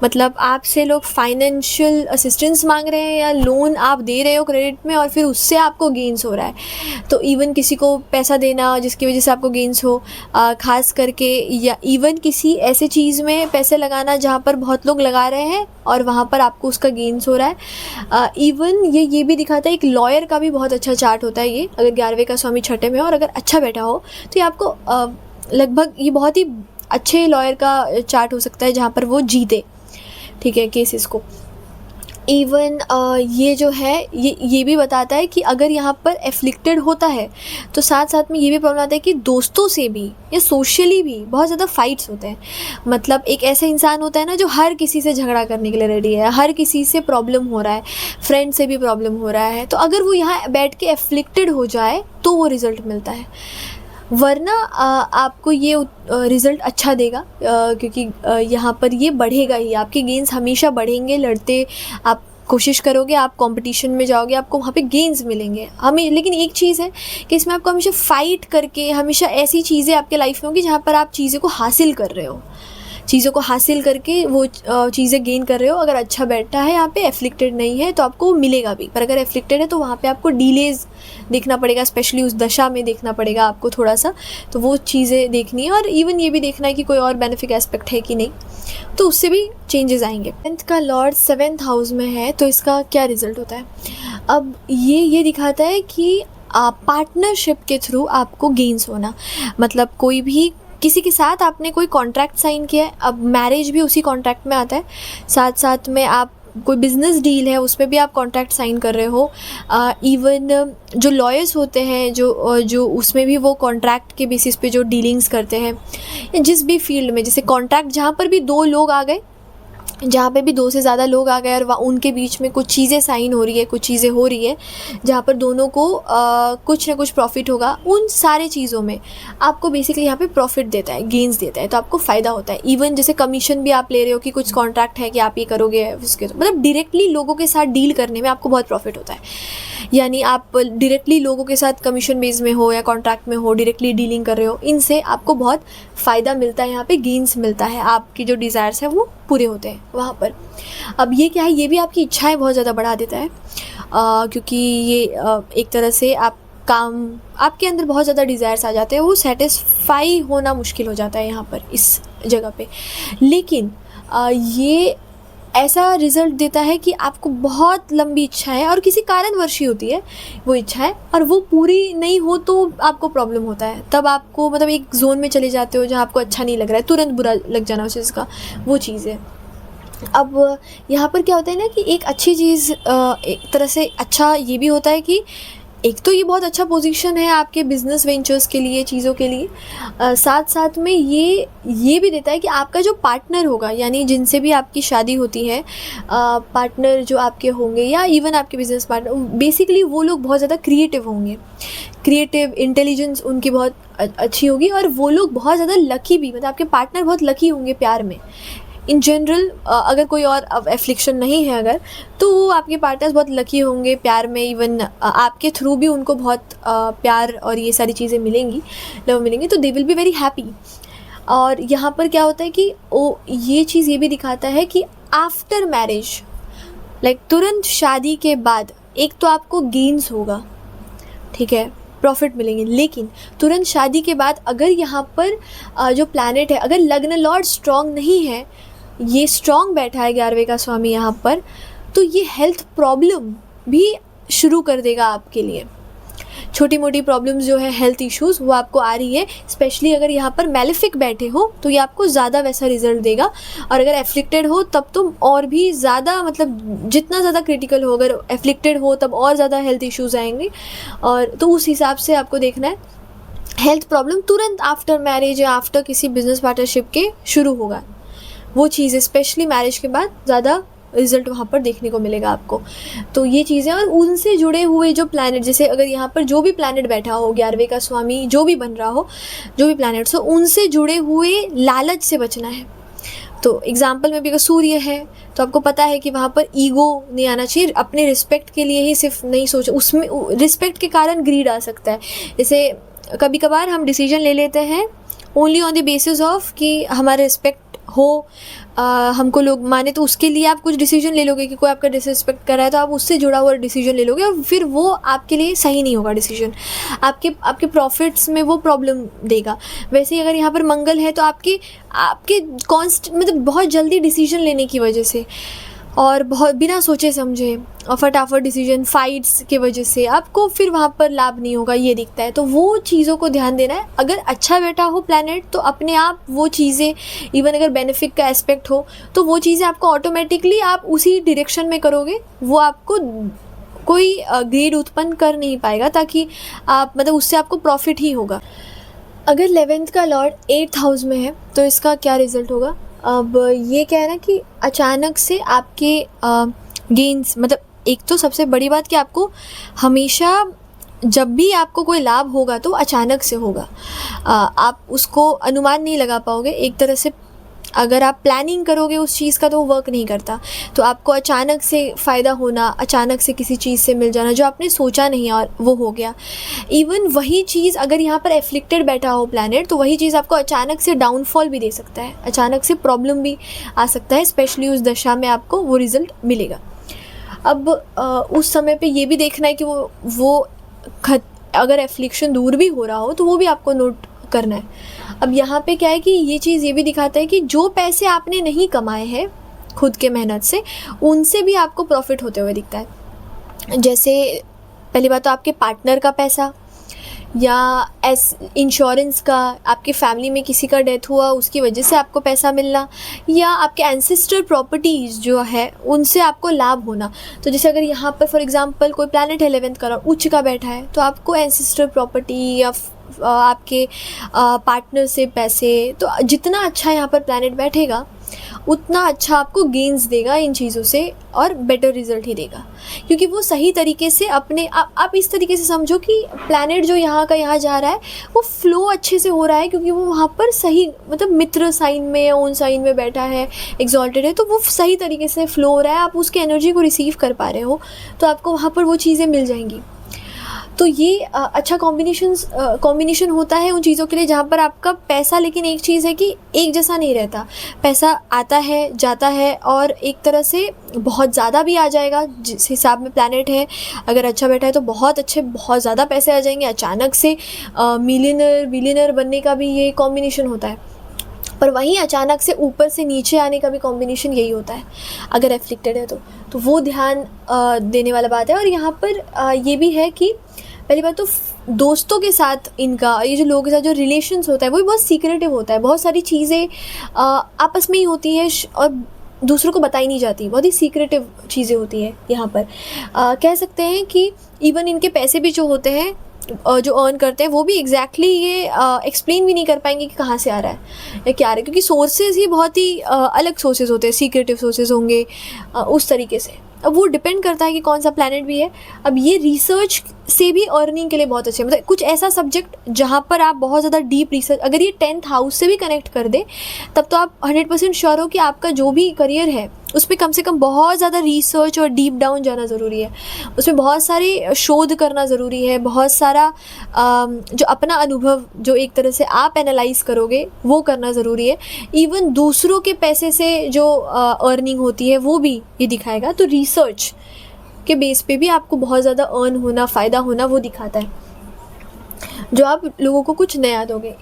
मतलब आपसे लोग फाइनेंशियल असिस्टेंस मांग रहे हैं या लोन आप दे रहे हो क्रेडिट में और फिर उससे आपको गेंस हो रहा है। तो इवन किसी को पैसा देना जिसकी वजह से आपको गेंस हो, ख़ास करके, या इवन किसी ऐसे चीज़ में पैसे लगाना जहाँ पर बहुत लोग लगा रहे हैं और वहाँ पर आपको उसका गेंस हो रहा है। इवन ये भी दिखाता है, एक लॉयर का भी बहुत अच्छा चार्ट होता है ये, अगर 11वें का स्वामी छठे में हो और अगर अच्छा बैठा हो तो ये आपको लगभग ये बहुत ही अच्छे लॉयर का चार्ट हो सकता है जहाँ पर वो जीते, ठीक है, केसेस को। इवन ये जो है ये भी बताता है कि अगर यहाँ पर एफ्लिक्टेड होता है तो साथ साथ में ये भी प्रॉब्लम आता है कि दोस्तों से भी या सोशली भी बहुत ज़्यादा फाइट्स होते हैं। मतलब एक ऐसा इंसान होता है ना जो हर किसी से झगड़ा करने के लिए रेडी है, हर किसी से प्रॉब्लम हो रहा है, फ्रेंड से भी प्रॉब्लम हो रहा है, तो अगर वो यहाँ बैठ के एफ्लिक्टेड हो जाए तो वो रिज़ल्ट मिलता है। वरना आपको ये रिज़ल्ट अच्छा देगा, क्योंकि यहाँ पर ये बढ़ेगा ही, आपके गेंस हमेशा बढ़ेंगे। लड़ते आप कोशिश करोगे, आप कंपटीशन में जाओगे, आपको वहाँ पे गेंस मिलेंगे हमें। लेकिन एक चीज़ है कि इसमें आपको हमेशा फ़ाइट करके, हमेशा ऐसी चीज़ें आपके लाइफ में होंगी जहाँ पर आप चीज़ों को हासिल कर रहे हो, चीज़ों को हासिल करके वो चीज़ें गेन कर रहे हो। अगर अच्छा बैठा है यहाँ पे, एफ्लिक्टेड नहीं है, तो आपको मिलेगा भी। पर अगर एफ्लिक्टेड है तो वहाँ पे आपको डिलेज़ देखना पड़ेगा, स्पेशली उस दशा में देखना पड़ेगा आपको थोड़ा सा, तो वो चीज़ें देखनी है। और इवन ये भी देखना है कि कोई और बेनिफिक एस्पेक्ट है कि नहीं, तो उससे भी चेंजेस आएंगे। 10th का लॉर्ड 7th हाउस में है तो इसका क्या रिज़ल्ट होता है? अब ये दिखाता है कि पार्टनरशिप के थ्रू आपको गेंस होना, मतलब कोई भी किसी के साथ आपने कोई कॉन्ट्रैक्ट साइन किया है, अब मैरिज भी उसी कॉन्ट्रैक्ट में आता है। साथ साथ में आप कोई बिज़नेस डील है उसमें भी आप कॉन्ट्रैक्ट साइन कर रहे हो। इवन जो लॉयर्स होते हैं जो उसमें भी वो कॉन्ट्रैक्ट के बेसिस पे जो डीलिंग्स करते हैं, जिस भी फील्ड में, जैसे कॉन्ट्रैक्ट जहाँ पर भी दो लोग आ गए, जहाँ पे भी दो से ज़्यादा लोग आ गए और उनके बीच में कुछ चीज़ें साइन हो रही है, कुछ चीज़ें हो रही है जहाँ पर दोनों को कुछ ना कुछ प्रॉफिट होगा, उन सारे चीज़ों में आपको बेसिकली यहाँ पे प्रॉफिट देता है, गेंस देता है, तो आपको फ़ायदा होता है। इवन जैसे कमीशन भी आप ले रहे हो कि कुछ कॉन्ट्रैक्ट है कि आप ये करोगे उसके, तो मतलब डायरेक्टली लोगों के साथ डील करने में आपको बहुत प्रॉफिट होता है। यानी आप डायरेक्टली लोगों के साथ कमीशन बेस में हो या कॉन्ट्रैक्ट में हो, डायरेक्टली डीलिंग कर रहे हो, इनसे आपको बहुत फ़ायदा मिलता है, यहाँ पे गेंस मिलता है, आपकी जो डिज़ायर्स है वो पूरे होते हैं वहाँ पर। अब ये क्या है, ये भी आपकी इच्छाएं बहुत ज़्यादा बढ़ा देता है, क्योंकि ये एक तरह से आप काम, आपके अंदर बहुत ज़्यादा डिज़ायर्स आ जाते हैं, वो सेटिस्फाई होना मुश्किल हो जाता है यहाँ पर इस जगह पे। लेकिन ये ऐसा रिज़ल्ट देता है कि आपको बहुत लंबी इच्छा है और किसी कारणवश ही होती है वो इच्छा है, और वो पूरी नहीं हो तो आपको प्रॉब्लम होता है। तब आपको मतलब एक जोन में चले जाते हो जहाँ आपको अच्छा नहीं लग रहा है, तुरंत बुरा लग जाना उस चीज़ का, वो चीज़ है। अब यहाँ पर क्या होता है ना कि एक अच्छी चीज़, एक तरह से अच्छा ये भी होता है कि एक तो ये बहुत अच्छा पोजीशन है आपके बिज़नेस वेंचर्स के लिए, चीज़ों के लिए। साथ साथ में ये भी देता है कि आपका जो पार्टनर होगा, यानी जिनसे भी आपकी शादी होती है, पार्टनर जो आपके होंगे या इवन आपके बिज़नेस पार्टनर, बेसिकली वो लोग बहुत ज़्यादा क्रिएटिव होंगे, क्रिएटिव इंटेलिजेंस उनकी बहुत अच्छी होगी, और वो लोग बहुत ज़्यादा लकी भी, मतलब आपके पार्टनर बहुत लकी होंगे प्यार में। इन जनरल अगर कोई और एफ्लिक्शन नहीं है अगर, तो वो आपके पार्टनर्स बहुत लकी होंगे प्यार में। इवन आपके थ्रू भी उनको बहुत प्यार और ये सारी चीज़ें मिलेंगी, लव मिलेंगी, तो they will be very happy. और यहाँ पर क्या होता है कि ये चीज़ ये भी दिखाता है कि आफ्टर मैरिज, लाइक तुरंत शादी के बाद, एक तो आपको गेन्स होगा, ठीक है, प्रॉफिट मिलेंगे, लेकिन तुरंत शादी के बाद अगर यहाँ पर जो प्लैनेट है, अगर लग्न लॉर्ड स्ट्रॉन्ग नहीं है, ये स्ट्रॉन्ग बैठा है 11वें का स्वामी यहाँ पर, तो ये हेल्थ प्रॉब्लम भी शुरू कर देगा आपके लिए। छोटी मोटी प्रॉब्लम्स जो है, हेल्थ इश्यूज़, वो आपको आ रही है, स्पेशली अगर यहाँ पर मैलेफिक बैठे हो तो ये आपको ज़्यादा वैसा रिजल्ट देगा। और अगर एफ्लिक्टेड हो तब तो और भी ज़्यादा, मतलब जितना ज़्यादा क्रिटिकल हो, अगर एफ्लिक्टेड हो तब और ज़्यादा हेल्थ इश्यूज़ आएंगे। और तो उस हिसाब से आपको देखना है, हेल्थ प्रॉब्लम तुरंत आफ्टर मैरिज या आफ्टर किसी बिजनेस पार्टनरशिप के शुरू होगा, वो चीज़ स्पेशली मैरिज के बाद ज़्यादा रिज़ल्ट वहाँ पर देखने को मिलेगा आपको। तो ये चीज़ें, और उनसे जुड़े हुए जो प्लैनेट, जैसे अगर यहाँ पर जो भी प्लैनेट बैठा हो, 11वें का स्वामी जो भी बन रहा हो, जो भी प्लैनेट्स हो, उनसे जुड़े हुए लालच से बचना है। तो एग्जाम्पल में भी अगर सूर्य है तो आपको पता है कि वहाँ पर ईगो नहीं आना चाहिए, अपने रिस्पेक्ट के लिए ही सिर्फ नहीं सोच, उसमें रिस्पेक्ट के कारण ग्रीड आ सकता है। जैसे कभी कभार हम डिसीजन ले लेते हैं only on the basis of कि हमारा रिस्पेक्ट हो, हमको लोग माने तो उसके लिए आप कुछ डिसीजन ले लोगे कि कोई आपका डिसरिस्पेक्ट कर रहा है तो आप उससे जुड़ा हुआ डिसीजन ले लोगे और फिर वो आपके लिए सही नहीं होगा डिसीजन, आपके प्रॉफिट्स में वो प्रॉब्लम देगा। वैसे ही अगर यहाँ पर मंगल है तो आपके आपके मतलब बहुत जल्दी डिसीजन लेने की वजह से और बहुत बिना सोचे समझे और फटाफट डिसीजन, फाइट्स की वजह से आपको फिर वहाँ पर लाभ नहीं होगा, ये दिखता है। तो वो चीज़ों को ध्यान देना है। अगर अच्छा बैठा हो प्लैनेट तो अपने आप वो चीज़ें, इवन अगर बेनिफिट का एस्पेक्ट हो तो वो चीज़ें आपको ऑटोमेटिकली आप उसी डायरेक्शन में करोगे, वो आपको कोई ग्रेड उत्पन्न कर नहीं पाएगा, ताकि आप मतलब उससे आपको प्रॉफिट ही होगा। अगर 11th का लॉर्ड 8th हाउस में है तो इसका क्या रिज़ल्ट होगा? अब ये क्या है ना कि अचानक से आपके गेन्स, मतलब एक तो सबसे बड़ी बात कि आपको हमेशा जब भी आपको कोई लाभ होगा तो अचानक से होगा, आप उसको अनुमान नहीं लगा पाओगे। एक तरह से अगर आप प्लानिंग करोगे उस चीज़ का तो वो वर्क नहीं करता, तो आपको अचानक से फ़ायदा होना, अचानक से किसी चीज़ से मिल जाना जो आपने सोचा नहीं और वो हो गया। इवन वही चीज़ अगर यहाँ पर एफ्लिक्टेड बैठा हो प्लैनेट तो वही चीज़ आपको अचानक से डाउनफॉल भी दे सकता है, अचानक से प्रॉब्लम भी आ सकता है, स्पेशली उस दशा में आपको वो रिज़ल्ट मिलेगा। अब उस समय पे ये भी देखना है कि वो अगर एफ्लिक्शन दूर भी हो रहा हो तो वो भी आपको नोट करना है। अब यहाँ पे क्या है कि ये चीज़ ये भी दिखाता है कि जो पैसे आपने नहीं कमाए हैं खुद के मेहनत से, उनसे भी आपको प्रॉफिट होते हुए दिखता है। जैसे पहली बात तो आपके पार्टनर का पैसा, या इंश्योरेंस का, आपके फैमिली में किसी का डेथ हुआ उसकी वजह से आपको पैसा मिलना, या आपके एंसेस्टर प्रॉपर्टीज़ जो है उनसे आपको लाभ होना। तो जैसे अगर यहाँ पर फॉर एग्जांपल कोई प्लैनेट 11th का उच्च का बैठा है तो आपको एंसेस्टर प्रॉपर्टी या आपके पार्टनर से पैसे, तो जितना अच्छा यहाँ पर प्लैनेट बैठेगा उतना अच्छा आपको गेन्स देगा इन चीज़ों से और बेटर रिजल्ट ही देगा, क्योंकि वो सही तरीके से अपने आप इस तरीके से समझो कि प्लैनेट जो यहाँ का यहाँ जा रहा है वो फ्लो अच्छे से हो रहा है, क्योंकि वो वहाँ पर सही मतलब मित्र साइन में या ओन साइन में बैठा है, एग्जॉल्टेड है, तो वो सही तरीके से फ्लो हो रहा है, आप उसकी एनर्जी को रिसीव कर पा रहे हो, तो आपको वहाँ पर वो चीज़ें मिल जाएंगी। तो ये अच्छा कॉम्बिनेशन होता है उन चीज़ों के लिए जहाँ पर आपका पैसा, लेकिन एक चीज़ है कि एक जैसा नहीं रहता, पैसा आता है जाता है और एक तरह से बहुत ज़्यादा भी आ जाएगा जिस हिसाब में प्लैनेट है। अगर अच्छा बैठा है तो बहुत अच्छे बहुत ज़्यादा पैसे आ जाएंगे, अचानक से बिलियनर बनने का भी ये कॉम्बिनेशन होता है। पर वहीं अचानक से ऊपर से नीचे आने का भी कॉम्बिनेशन यही होता है अगर एफ्लिक्टेड है तो वो ध्यान देने वाला बात है। और यहाँ पर ये भी है कि पहली बात तो दोस्तों के साथ इनका, ये जो लोगों के साथ जो रिलेशंस होता है वो भी बहुत सीक्रेटिव होता है, बहुत सारी चीज़ें आपस में ही होती है और दूसरों को बताई नहीं जाती, बहुत ही सीक्रेटिव चीज़ें होती है यहाँ पर। कह सकते हैं कि इवन इनके पैसे भी जो होते हैं जो अर्न करते हैं वो भी एग्जैक्टली ये एक्सप्लेन भी नहीं कर पाएंगे कि कहाँ से आ रहा है या क्या आ रहा है, क्योंकि सोर्सेज ही बहुत ही अलग सोर्सेज होते हैं, सीक्रेटिव सोर्सेज होंगे उस तरीके से। अब वो डिपेंड करता है कि कौन सा प्लैनेट भी है। अब ये रिसर्च से भी अर्निंग के लिए बहुत अच्छे, मतलब कुछ ऐसा सब्जेक्ट जहाँ पर आप बहुत ज़्यादा डीप रिसर्च, अगर ये 10th हाउस से भी कनेक्ट कर दे तब तो आप 100% श्योर हो कि आपका जो भी करियर है उसमें कम से कम बहुत ज़्यादा रिसर्च और डीप डाउन जाना ज़रूरी है, उसमें बहुत सारे शोध करना ज़रूरी है, बहुत सारा जो अपना अनुभव जो एक तरह से आप एनालाइज करोगे वो करना ज़रूरी है। इवन दूसरों के पैसे से जो अर्निंग होती है वो भी ये दिखाएगा, तो रिसर्च के बेस पे भी आपको बहुत ज़्यादा अर्न होना, फ़ायदा होना वो दिखाता है, जो आप लोगों को कुछ नया दोगे।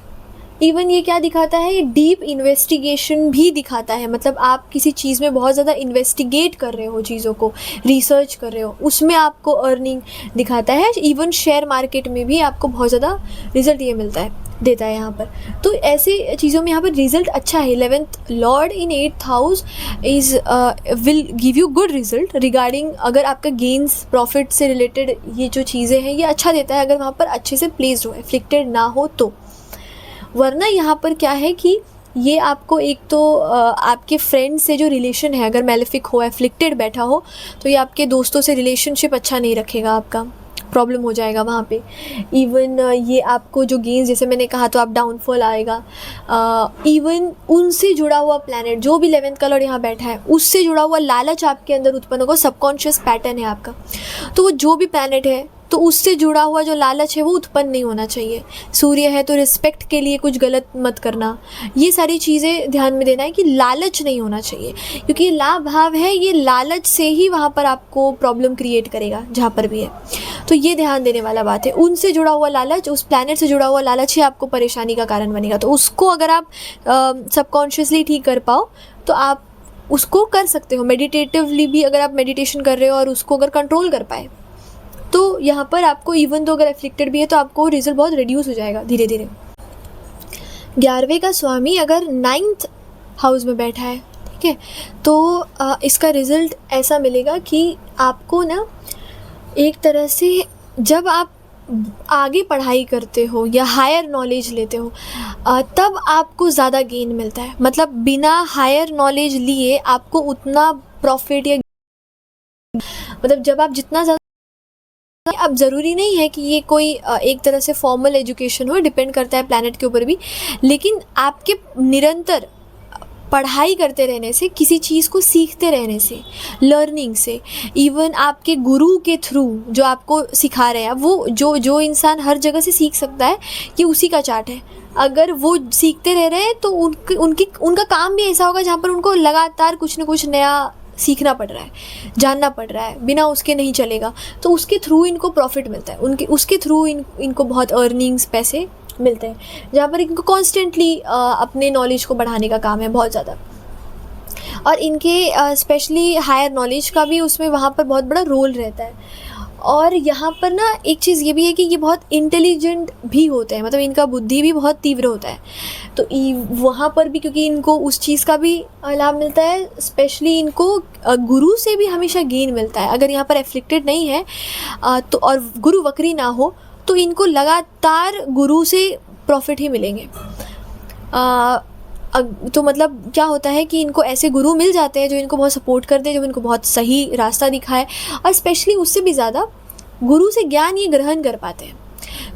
इवन ये क्या दिखाता है, ये डीप इन्वेस्टिगेशन भी दिखाता है, मतलब आप किसी चीज़ में बहुत ज़्यादा इन्वेस्टिगेट कर रहे हो, चीज़ों को रिसर्च कर रहे हो, उसमें आपको अर्निंग दिखाता है। इवन शेयर मार्केट में भी आपको बहुत ज़्यादा रिजल्ट ये देता है यहाँ पर। तो ऐसे चीज़ों में यहाँ पर रिजल्ट अच्छा है। 11th Lord in 8th house is will give you good result regarding, अगर आपका गेन्स प्रॉफिट से रिलेटेड ये जो चीज़ें हैं ये अच्छा देता है, अगर वहाँ पर अच्छे से प्लेस्ड हो, एफ्लिक्टेड ना हो तो। वरना यहाँ पर क्या है कि ये आपको एक तो आपके फ्रेंड से जो रिलेशन है अगर मैलेफिक हो, एफ्लिक्टेड बैठा हो, तो ये आपके दोस्तों से रिलेशनशिप अच्छा नहीं रखेगा, आपका प्रॉब्लम हो जाएगा वहाँ पे। इवन ये आपको जो गेन्स जैसे मैंने कहा तो आप डाउनफॉल आएगा। इवन उनसे जुड़ा हुआ प्लैनेट जो भी 11th का लॉर्ड यहाँ बैठा है उससे जुड़ा हुआ लालच आपके अंदर उत्पन्न होगा, सबकॉन्शियस पैटर्न है आपका, तो वो जो भी प्लैनेट है तो उससे जुड़ा हुआ जो लालच है वो उत्पन्न नहीं होना चाहिए। सूर्य है तो रिस्पेक्ट के लिए कुछ गलत मत करना, ये सारी चीज़ें ध्यान में देना है कि लालच नहीं होना चाहिए, क्योंकि ये लाभ भाव है, ये लालच से ही वहाँ पर आपको प्रॉब्लम क्रिएट करेगा जहाँ पर भी है। तो ये ध्यान देने वाला बात है। उनसे जुड़ा हुआ लालच, उस प्लैनेट से जुड़ा हुआ लालच ही आपको परेशानी का कारण बनेगा। तो उसको अगर आप सबकॉन्शियसली ठीक कर पाओ तो आप उसको कर सकते हो। मेडिटेटिवली भी अगर आप मेडिटेशन कर रहे हो और उसको अगर कंट्रोल कर पाए तो यहाँ पर आपको, इवन तो अगर एफ्लिक्टेड भी है तो आपको रिजल्ट बहुत रिड्यूस हो जाएगा धीरे धीरे। 11वें का स्वामी अगर 9th हाउस में बैठा है, ठीक है, तो इसका रिज़ल्ट ऐसा मिलेगा कि आपको ना एक तरह से जब आप आगे पढ़ाई करते हो या हायर नॉलेज लेते हो तब आपको ज़्यादा गेन मिलता है। मतलब बिना हायर नॉलेज लिए आपको उतना प्रॉफिट या मतलब जब आप जितना ज़्यादा, अब ज़रूरी नहीं है कि ये कोई एक तरह से फॉर्मल एजुकेशन हो, डिपेंड करता है प्लैनेट के ऊपर भी, लेकिन आपके निरंतर पढ़ाई करते रहने से, किसी चीज़ को सीखते रहने से, लर्निंग से, इवन आपके गुरु के थ्रू जो आपको सिखा रहे हैं, वो जो इंसान हर जगह से सीख सकता है, ये उसी का चार्ट है। अगर वो सीखते रह रहे हैं तो उनका काम भी ऐसा होगा जहाँ पर उनको लगातार कुछ न कुछ नया सीखना पड़ रहा है, जानना पड़ रहा है, बिना उसके नहीं चलेगा। तो उसके थ्रू इनको प्रॉफिट मिलता है, उसके थ्रू इनको बहुत अर्निंग्स, पैसे मिलते हैं, जहाँ पर इनको कॉन्स्टेंटली अपने नॉलेज को बढ़ाने का काम है बहुत ज़्यादा। और इनके स्पेशली हायर नॉलेज का भी उसमें वहाँ पर बहुत बड़ा रोल रहता है। और यहाँ पर ना एक चीज़ ये भी है कि ये बहुत इंटेलिजेंट भी होते हैं, मतलब इनका बुद्धि भी बहुत तीव्र होता है। तो वहाँ पर भी क्योंकि इनको उस चीज़ का भी लाभ मिलता है, स्पेशली इनको गुरु से भी हमेशा गेन मिलता है। अगर यहाँ पर एफ्लिक्टेड नहीं है तो और गुरु वक्री ना हो तो इनको लगातार गुरु से प्रॉफिट ही मिलेंगे। तो मतलब क्या होता है कि इनको ऐसे गुरु मिल जाते हैं जो इनको बहुत सपोर्ट करते हैं, जो इनको बहुत सही रास्ता दिखाए, और स्पेशली उससे भी ज़्यादा गुरु से ज्ञान ये ग्रहण कर पाते हैं।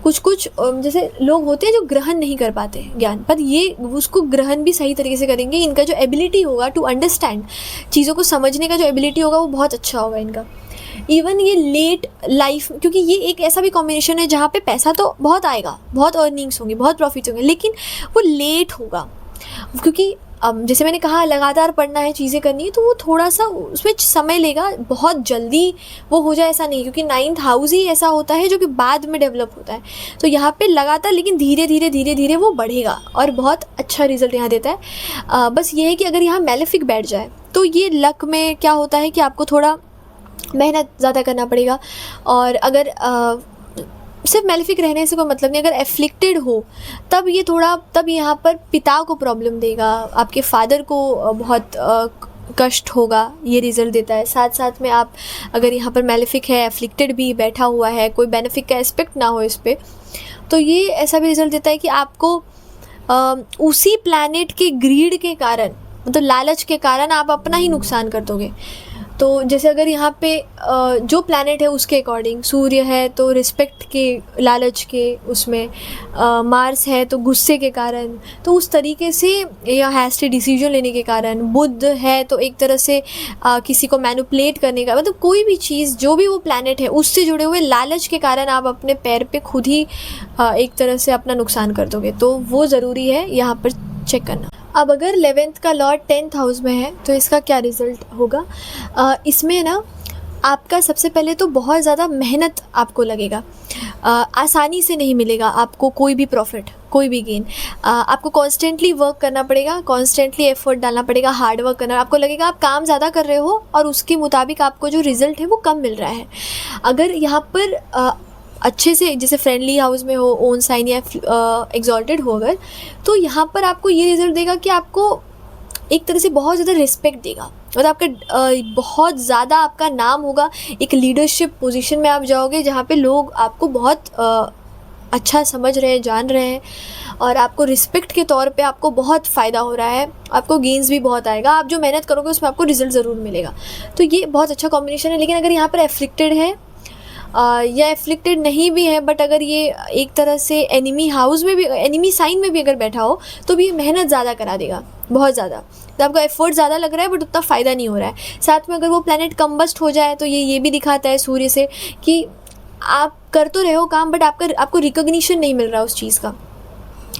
कुछ जैसे लोग होते हैं जो ग्रहण नहीं कर पाते ज्ञान, पर ये उसको ग्रहण भी सही तरीके से करेंगे। इनका जो एबिलिटी होगा टू अंडरस्टैंड, चीज़ों को समझने का जो एबिलिटी होगा वो बहुत अच्छा होगा इनका। इवन ये लेट लाइफ, क्योंकि ये एक ऐसा भी कॉम्बिनेशन है जहाँ पे पैसा तो बहुत आएगा, बहुत अर्निंग्स होंगी, बहुत प्रॉफिट्स होंगे, लेकिन वो लेट होगा, क्योंकि जैसे मैंने कहा लगातार पढ़ना है, चीज़ें करनी है, तो वो थोड़ा सा उसमें समय लेगा। बहुत जल्दी वो हो जाए ऐसा नहीं, क्योंकि 9th हाउस ही ऐसा होता है जो कि बाद में डेवलप होता है। तो यहाँ पे लगातार, लेकिन धीरे धीरे वो बढ़ेगा और बहुत अच्छा रिजल्ट यहाँ देता है। बस ये है कि अगर यहाँ मैलेफिक बैठ जाए तो ये लक में क्या होता है कि आपको थोड़ा मेहनत ज़्यादा करना पड़ेगा। और अगर सिर्फ मैलेफिक रहने से कोई मतलब नहीं, अगर एफ्लिक्टेड हो तब यहाँ पर पिता को प्रॉब्लम देगा, आपके फादर को बहुत कष्ट होगा, ये रिज़ल्ट देता है। साथ साथ में आप अगर यहाँ पर मैलेफिक है, एफ्लिक्टेड भी बैठा हुआ है, कोई बेनिफिक का एस्पेक्ट ना हो इस पर, तो ये ऐसा भी रिज़ल्ट देता है कि आपको उसी प्लैनेट के ग्रीड के कारण, मतलब लालच के कारण आप अपना ही नुकसान कर दोगे। तो जैसे अगर यहाँ पे जो प्लैनेट है उसके अकॉर्डिंग, सूर्य है तो रिस्पेक्ट के लालच के उसमें, मार्स है तो गुस्से के कारण, तो उस तरीके से, या हैस्टी डिसीजन लेने के कारण, बुध है तो एक तरह से किसी को मैनिपुलेट करने का, मतलब कोई भी चीज़, जो भी वो प्लैनेट है उससे जुड़े हुए लालच के कारण आप अपने पैर पे खुद ही एक तरह से अपना नुकसान कर दोगे। तो वो ज़रूरी है यहाँ पर चेक करना। अब अगर 11th का लॉर्ड 10th हाउस में है तो इसका क्या रिज़ल्ट होगा? इसमें ना आपका सबसे पहले तो बहुत ज़्यादा मेहनत आपको लगेगा, आसानी से नहीं मिलेगा आपको कोई भी प्रॉफिट, कोई भी गेन। आपको कॉन्स्टेंटली वर्क करना पड़ेगा, कॉन्स्टेंटली एफर्ट डालना पड़ेगा, हार्ड वर्क करना। आपको लगेगा आप काम ज़्यादा कर रहे हो और उसके मुताबिक आपको जो रिज़ल्ट है वो कम मिल रहा है। अगर यहाँ पर अच्छे से, जैसे फ्रेंडली हाउस में हो, ओन साइन या एग्जॉल्टेड हो अगर, तो यहाँ पर आपको ये रिजल्ट देगा कि आपको एक तरह से बहुत ज़्यादा रिस्पेक्ट देगा, और आपका बहुत ज़्यादा आपका नाम होगा, एक लीडरशिप पोजीशन में आप जाओगे जहाँ पे लोग आपको बहुत अच्छा समझ रहे हैं, जान रहे हैं, और आपको रिस्पेक्ट के तौर पे आपको बहुत फ़ायदा हो रहा है, आपको गेंस भी बहुत आएगा। आप जो मेहनत करोगे उसमें आपको रिजल्ट ज़रूर मिलेगा। तो ये बहुत अच्छा कॉम्बिनेशन है। लेकिन अगर यहाँ पर एफ्लिक्टेड है या एफ्लिक्टेड नहीं भी है, बट अगर ये एक तरह से एनिमी हाउस में भी, एनिमी साइन में भी अगर बैठा हो तो भी मेहनत ज़्यादा करा देगा, बहुत ज़्यादा। तो आपका एफर्ट ज़्यादा लग रहा है बट उतना फ़ायदा नहीं हो रहा है। साथ में अगर वो प्लैनेट कम्बस्ट हो जाए तो ये भी दिखाता है सूर्य से कि आप कर तो रहे हो काम, बट आपको रिकॉग्निशन नहीं मिल रहा उस चीज़ का,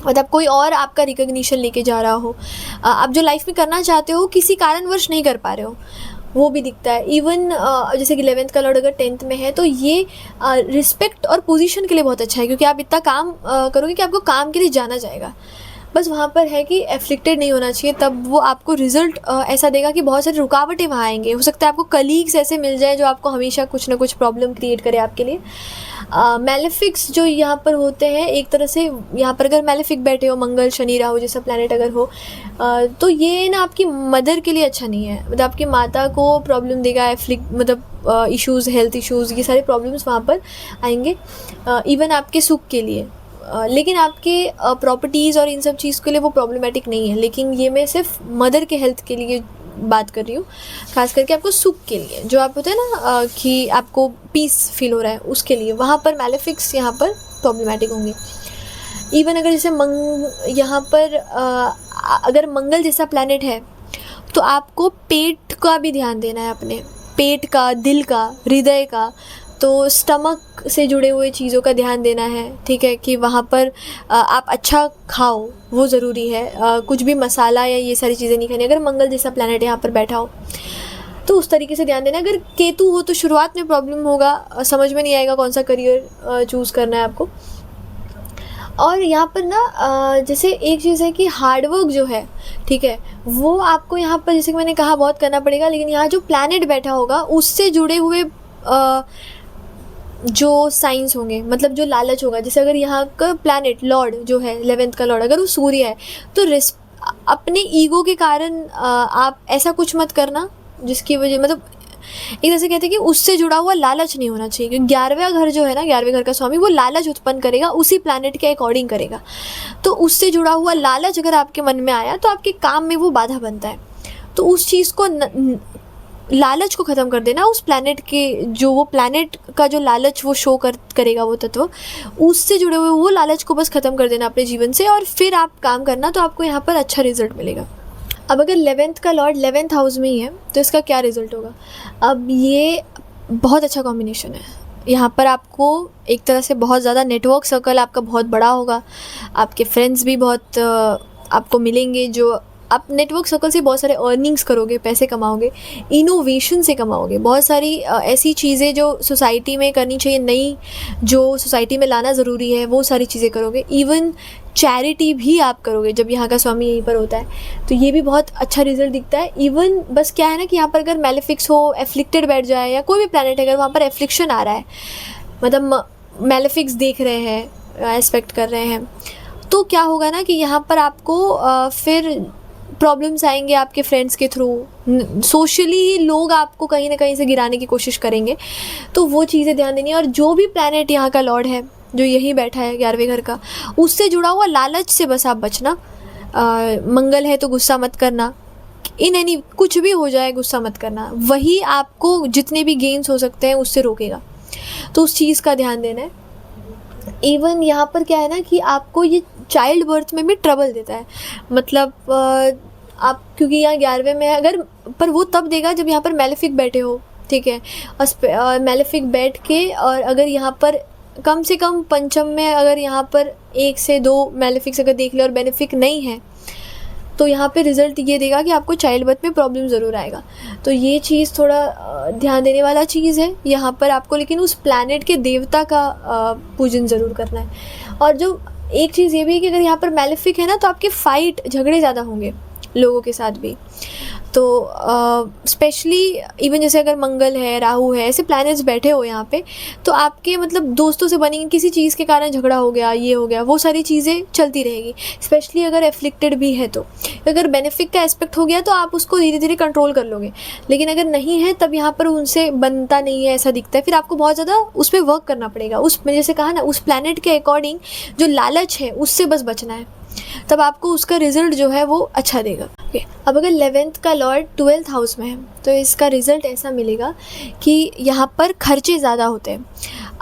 मतलब कोई और आपका रिकॉग्निशन लेके जा रहा हो, आप जो लाइफ में करना चाहते हो किसी कारणवश नहीं कर पा रहे हो, वो भी दिखता है। इवन जैसे कि 11th का लॉर्ड अगर 10th में है तो ये रिस्पेक्ट और पोजीशन के लिए बहुत अच्छा है, क्योंकि आप इतना काम करोगे कि आपको काम के लिए जाना जाएगा। बस वहाँ पर है कि एफ्लिक्टेड नहीं होना चाहिए, तब वो आपको रिजल्ट ऐसा देगा कि बहुत सारी रुकावटें वहाँ आएंगे। हो सकता है आपको कलीग्स ऐसे मिल जाए जो आपको हमेशा कुछ ना कुछ प्रॉब्लम क्रिएट करे आपके लिए। मैलेफिक्स जो यहाँ पर होते हैं, एक तरह से यहाँ पर अगर मैलेफिक बैठे हो, मंगल शनि राहु जैसा प्लैनेट अगर हो, तो ये ना आपकी मदर के लिए अच्छा नहीं है, मतलब आपकी माता को प्रॉब्लम देगा, मतलब इश्यूज़, हेल्थ इश्यूज़, ये सारे प्रॉब्लम्स वहाँ पर आएंगे। इवन आपके सुख के लिए, लेकिन आपके प्रॉपर्टीज़ और इन सब चीज़ के लिए वो प्रॉब्लमेटिक नहीं है। लेकिन ये मैं सिर्फ मदर के हेल्थ के लिए बात कर रही हूँ, खास करके आपको सुख के लिए, जो आप होते हैं ना कि आपको पीस फील हो रहा है, उसके लिए वहाँ पर मैलेफिक्स यहाँ पर प्रॉब्लमेटिक होंगे। इवन अगर जैसे यहाँ पर अगर मंगल जैसा प्लैनेट है तो आपको पेट का भी ध्यान देना है, अपने पेट का, दिल का, हृदय का, तो स्टमक से जुड़े हुए चीज़ों का ध्यान देना है, ठीक है, कि वहाँ पर आप अच्छा खाओ, वो ज़रूरी है। कुछ भी मसाला या ये सारी चीज़ें नहीं खानी, अगर मंगल जैसा प्लैनेट यहाँ पर बैठा हो तो उस तरीके से ध्यान देना। अगर केतु हो तो शुरुआत में प्रॉब्लम होगा, समझ में नहीं आएगा कौन सा करियर चूज़ करना है आपको। और यहाँ पर ना जैसे एक चीज़ है कि हार्डवर्क जो है, ठीक है, वो आपको यहाँ पर जैसे कि मैंने कहा बहुत करना पड़ेगा, लेकिन यहाँ जो प्लैनेट बैठा होगा उससे जुड़े हुए जो साइंस होंगे, मतलब जो लालच होगा, जैसे अगर यहाँ का प्लैनेट लॉर्ड जो है 11th का लॉर्ड अगर वो सूर्य है, तो अपने ईगो के कारण आप ऐसा कुछ मत करना जिसकी वजह, मतलब एक तरह से कहते हैं कि उससे जुड़ा हुआ लालच नहीं होना चाहिए, क्योंकि 11वां घर जो है ना, 11वें घर का स्वामी वो लालच उत्पन्न करेगा, उसी प्लैनेट के अकॉर्डिंग करेगा। तो उससे जुड़ा हुआ लालच अगर आपके मन में आया तो आपके काम में वो बाधा बनता है। तो उस चीज़ को लालच को ख़त्म कर देना, उस प्लैनेट के जो वो प्लैनेट का जो लालच वो शो करेगा वो तत्व, उससे जुड़े हुए वो लालच को बस ख़त्म कर देना अपने जीवन से, और फिर आप काम करना, तो आपको यहाँ पर अच्छा रिजल्ट मिलेगा। अब अगर 11th का लॉर्ड 11th हाउस में ही है तो इसका क्या रिजल्ट होगा? अब ये बहुत अच्छा कॉम्बिनेशन है। यहाँ पर आपको एक तरह से बहुत ज़्यादा नेटवर्क सर्कल आपका बहुत बड़ा होगा, आपके फ्रेंड्स भी बहुत आपको मिलेंगे, जो आप नेटवर्क सर्कल से बहुत सारे अर्निंग्स करोगे, पैसे कमाओगे, इनोवेशन से कमाओगे, बहुत सारी ऐसी चीज़ें जो सोसाइटी में करनी चाहिए, नई जो सोसाइटी में लाना ज़रूरी है, वो सारी चीज़ें करोगे। इवन चैरिटी भी आप करोगे जब यहाँ का स्वामी यहीं पर होता है, तो ये भी बहुत अच्छा रिजल्ट दिखता है। इवन बस क्या है ना कि यहाँ पर अगर मैलेफिक्स हो, एफ्लिक्टेड बैठ जाए, या कोई भी प्लैनेट अगर वहाँ पर एफ्लिक्शन आ रहा है, मतलब मैलेफिक्स देख रहे हैं, एस्पेक्ट कर रहे हैं, तो क्या होगा ना कि यहाँ पर आपको फिर प्रॉब्लम्स आएंगे आपके फ्रेंड्स के थ्रू, सोशली ही लोग आपको कहीं ना कहीं से गिराने की कोशिश करेंगे, तो वो चीज़ें ध्यान देनी है। और जो भी प्लैनेट यहाँ का लॉर्ड है जो यही बैठा है 11वें घर का, उससे जुड़ा हुआ लालच से बस आप बचना। मंगल है तो गुस्सा मत करना, कुछ भी हो जाए गुस्सा मत करना, वही आपको जितने भी गेन्स हो सकते हैं उससे रोकेगा, तो उस चीज़ का ध्यान देना है। इवन यहाँ पर क्या है ना कि आपको ये चाइल्ड बर्थ में भी ट्रबल देता है, मतलब आप क्योंकि यहाँ 11वें में है, अगर पर वो तब देगा जब यहाँ पर मैलेफिक बैठे हो, ठीक है, और मैलेफिक बैठ के, और अगर यहाँ पर कम से कम पंचम में अगर यहाँ पर 1 से 2 मैलेफिक्स अगर देख ले और बेनिफिक नहीं है, तो यहाँ पे रिज़ल्ट ये देगा कि आपको चाइल्ड बर्थ में प्रॉब्लम ज़रूर आएगा। तो ये चीज़ थोड़ा ध्यान देने वाला चीज़ है यहाँ पर आपको, लेकिन उस प्लैनेट के देवता का पूजन ज़रूर करना है। और जो एक चीज़ ये भी है कि अगर यहाँ पर मैलेफिक है ना, तो आपके फाइट झगड़े ज़्यादा होंगे लोगों के साथ भी, तो स्पेशली इवन जैसे अगर मंगल है, राहु है, ऐसे प्लैनेट्स बैठे हो यहाँ पे, तो आपके मतलब दोस्तों से बनेंगे, किसी चीज़ के कारण झगड़ा हो गया, ये हो गया, वो सारी चीज़ें चलती रहेगी, स्पेशली अगर एफ्लिक्टेड भी है तो। अगर बेनिफिक का एस्पेक्ट हो गया तो आप उसको धीरे धीरे कंट्रोल कर लोगे, लेकिन अगर नहीं है तब यहाँ पर उनसे बनता नहीं है, ऐसा दिखता है, फिर आपको बहुत ज़्यादा उस पर वर्क करना पड़ेगा। उसमें जैसे कहा ना, उस प्लैनेट के अकॉर्डिंग जो लालच है उससे बस बचना है, तब आपको उसका रिजल्ट जो है वो अच्छा देगा। ओके, अब अगर 11th का लॉर्ड 12th हाउस में है तो इसका रिज़ल्ट ऐसा मिलेगा कि यहाँ पर खर्चे ज़्यादा होते हैं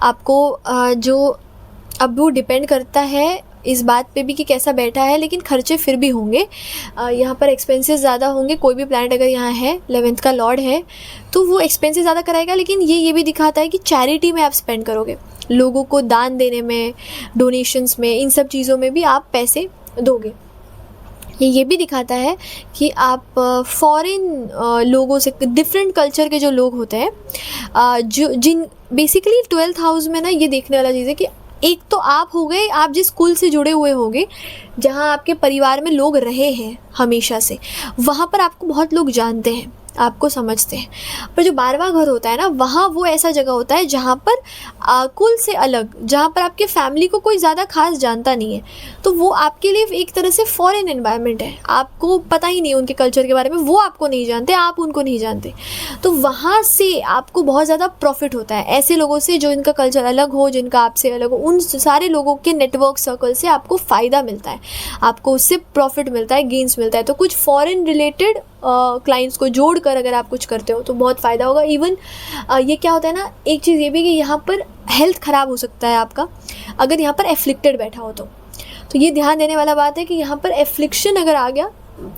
आपको, जो अब वो डिपेंड करता है इस बात पे भी कि कैसा बैठा है, लेकिन खर्चे फिर भी होंगे। यहाँ पर एक्सपेंसेस ज़्यादा होंगे। कोई भी प्लैनेट अगर यहाँ है, 11th का लॉर्ड है, तो वो एक्सपेंसेस ज़्यादा कराएगा। लेकिन ये भी दिखाता है कि चैरिटी में आप स्पेंड करोगे, लोगों को दान देने में, डोनेशंस में, इन सब चीज़ों में भी आप पैसे दोगे। ये भी दिखाता है कि आप फॉरेन लोगों से, डिफरेंट कल्चर के जो लोग होते हैं, जो जिन बेसिकली 12th हाउस में ना ये देखने वाला चीज़ है कि एक तो आप हो गए, आप जिस स्कूल से जुड़े हुए होंगे, जहाँ आपके परिवार में लोग रहे हैं हमेशा से, वहाँ पर आपको बहुत लोग जानते हैं, आपको समझते हैं। पर जो 12वां घर होता है ना, वहाँ वो ऐसा जगह होता है जहाँ पर कुल से अलग, जहाँ पर आपके फैमिली को कोई ज़्यादा खास जानता नहीं है, तो वो आपके लिए एक तरह से फॉरेन एनवायरनमेंट है। आपको पता ही नहीं उनके कल्चर के बारे में, वो आपको नहीं जानते, आप उनको नहीं जानते। तो वहाँ से आपको बहुत ज़्यादा प्रॉफिट होता है, ऐसे लोगों से जो इनका कल्चर अलग हो, जिनका आपसे अलग हो, उन सारे लोगों के नेटवर्क सर्कल से आपको फ़ायदा मिलता है, आपको उससे प्रॉफिट मिलता है, गेंस मिलता है। तो कुछ फॉरेन रिलेटेड क्लाइंट्स को जोड़कर अगर आप कुछ करते हो तो बहुत फ़ायदा होगा। इवन ये क्या होता है ना, एक चीज़ ये भी कि यहाँ पर हेल्थ ख़राब हो सकता है आपका, अगर यहाँ पर एफ्लिक्टेड बैठा हो तो ये ध्यान देने वाला बात है कि यहाँ पर एफ्लिक्शन अगर आ गया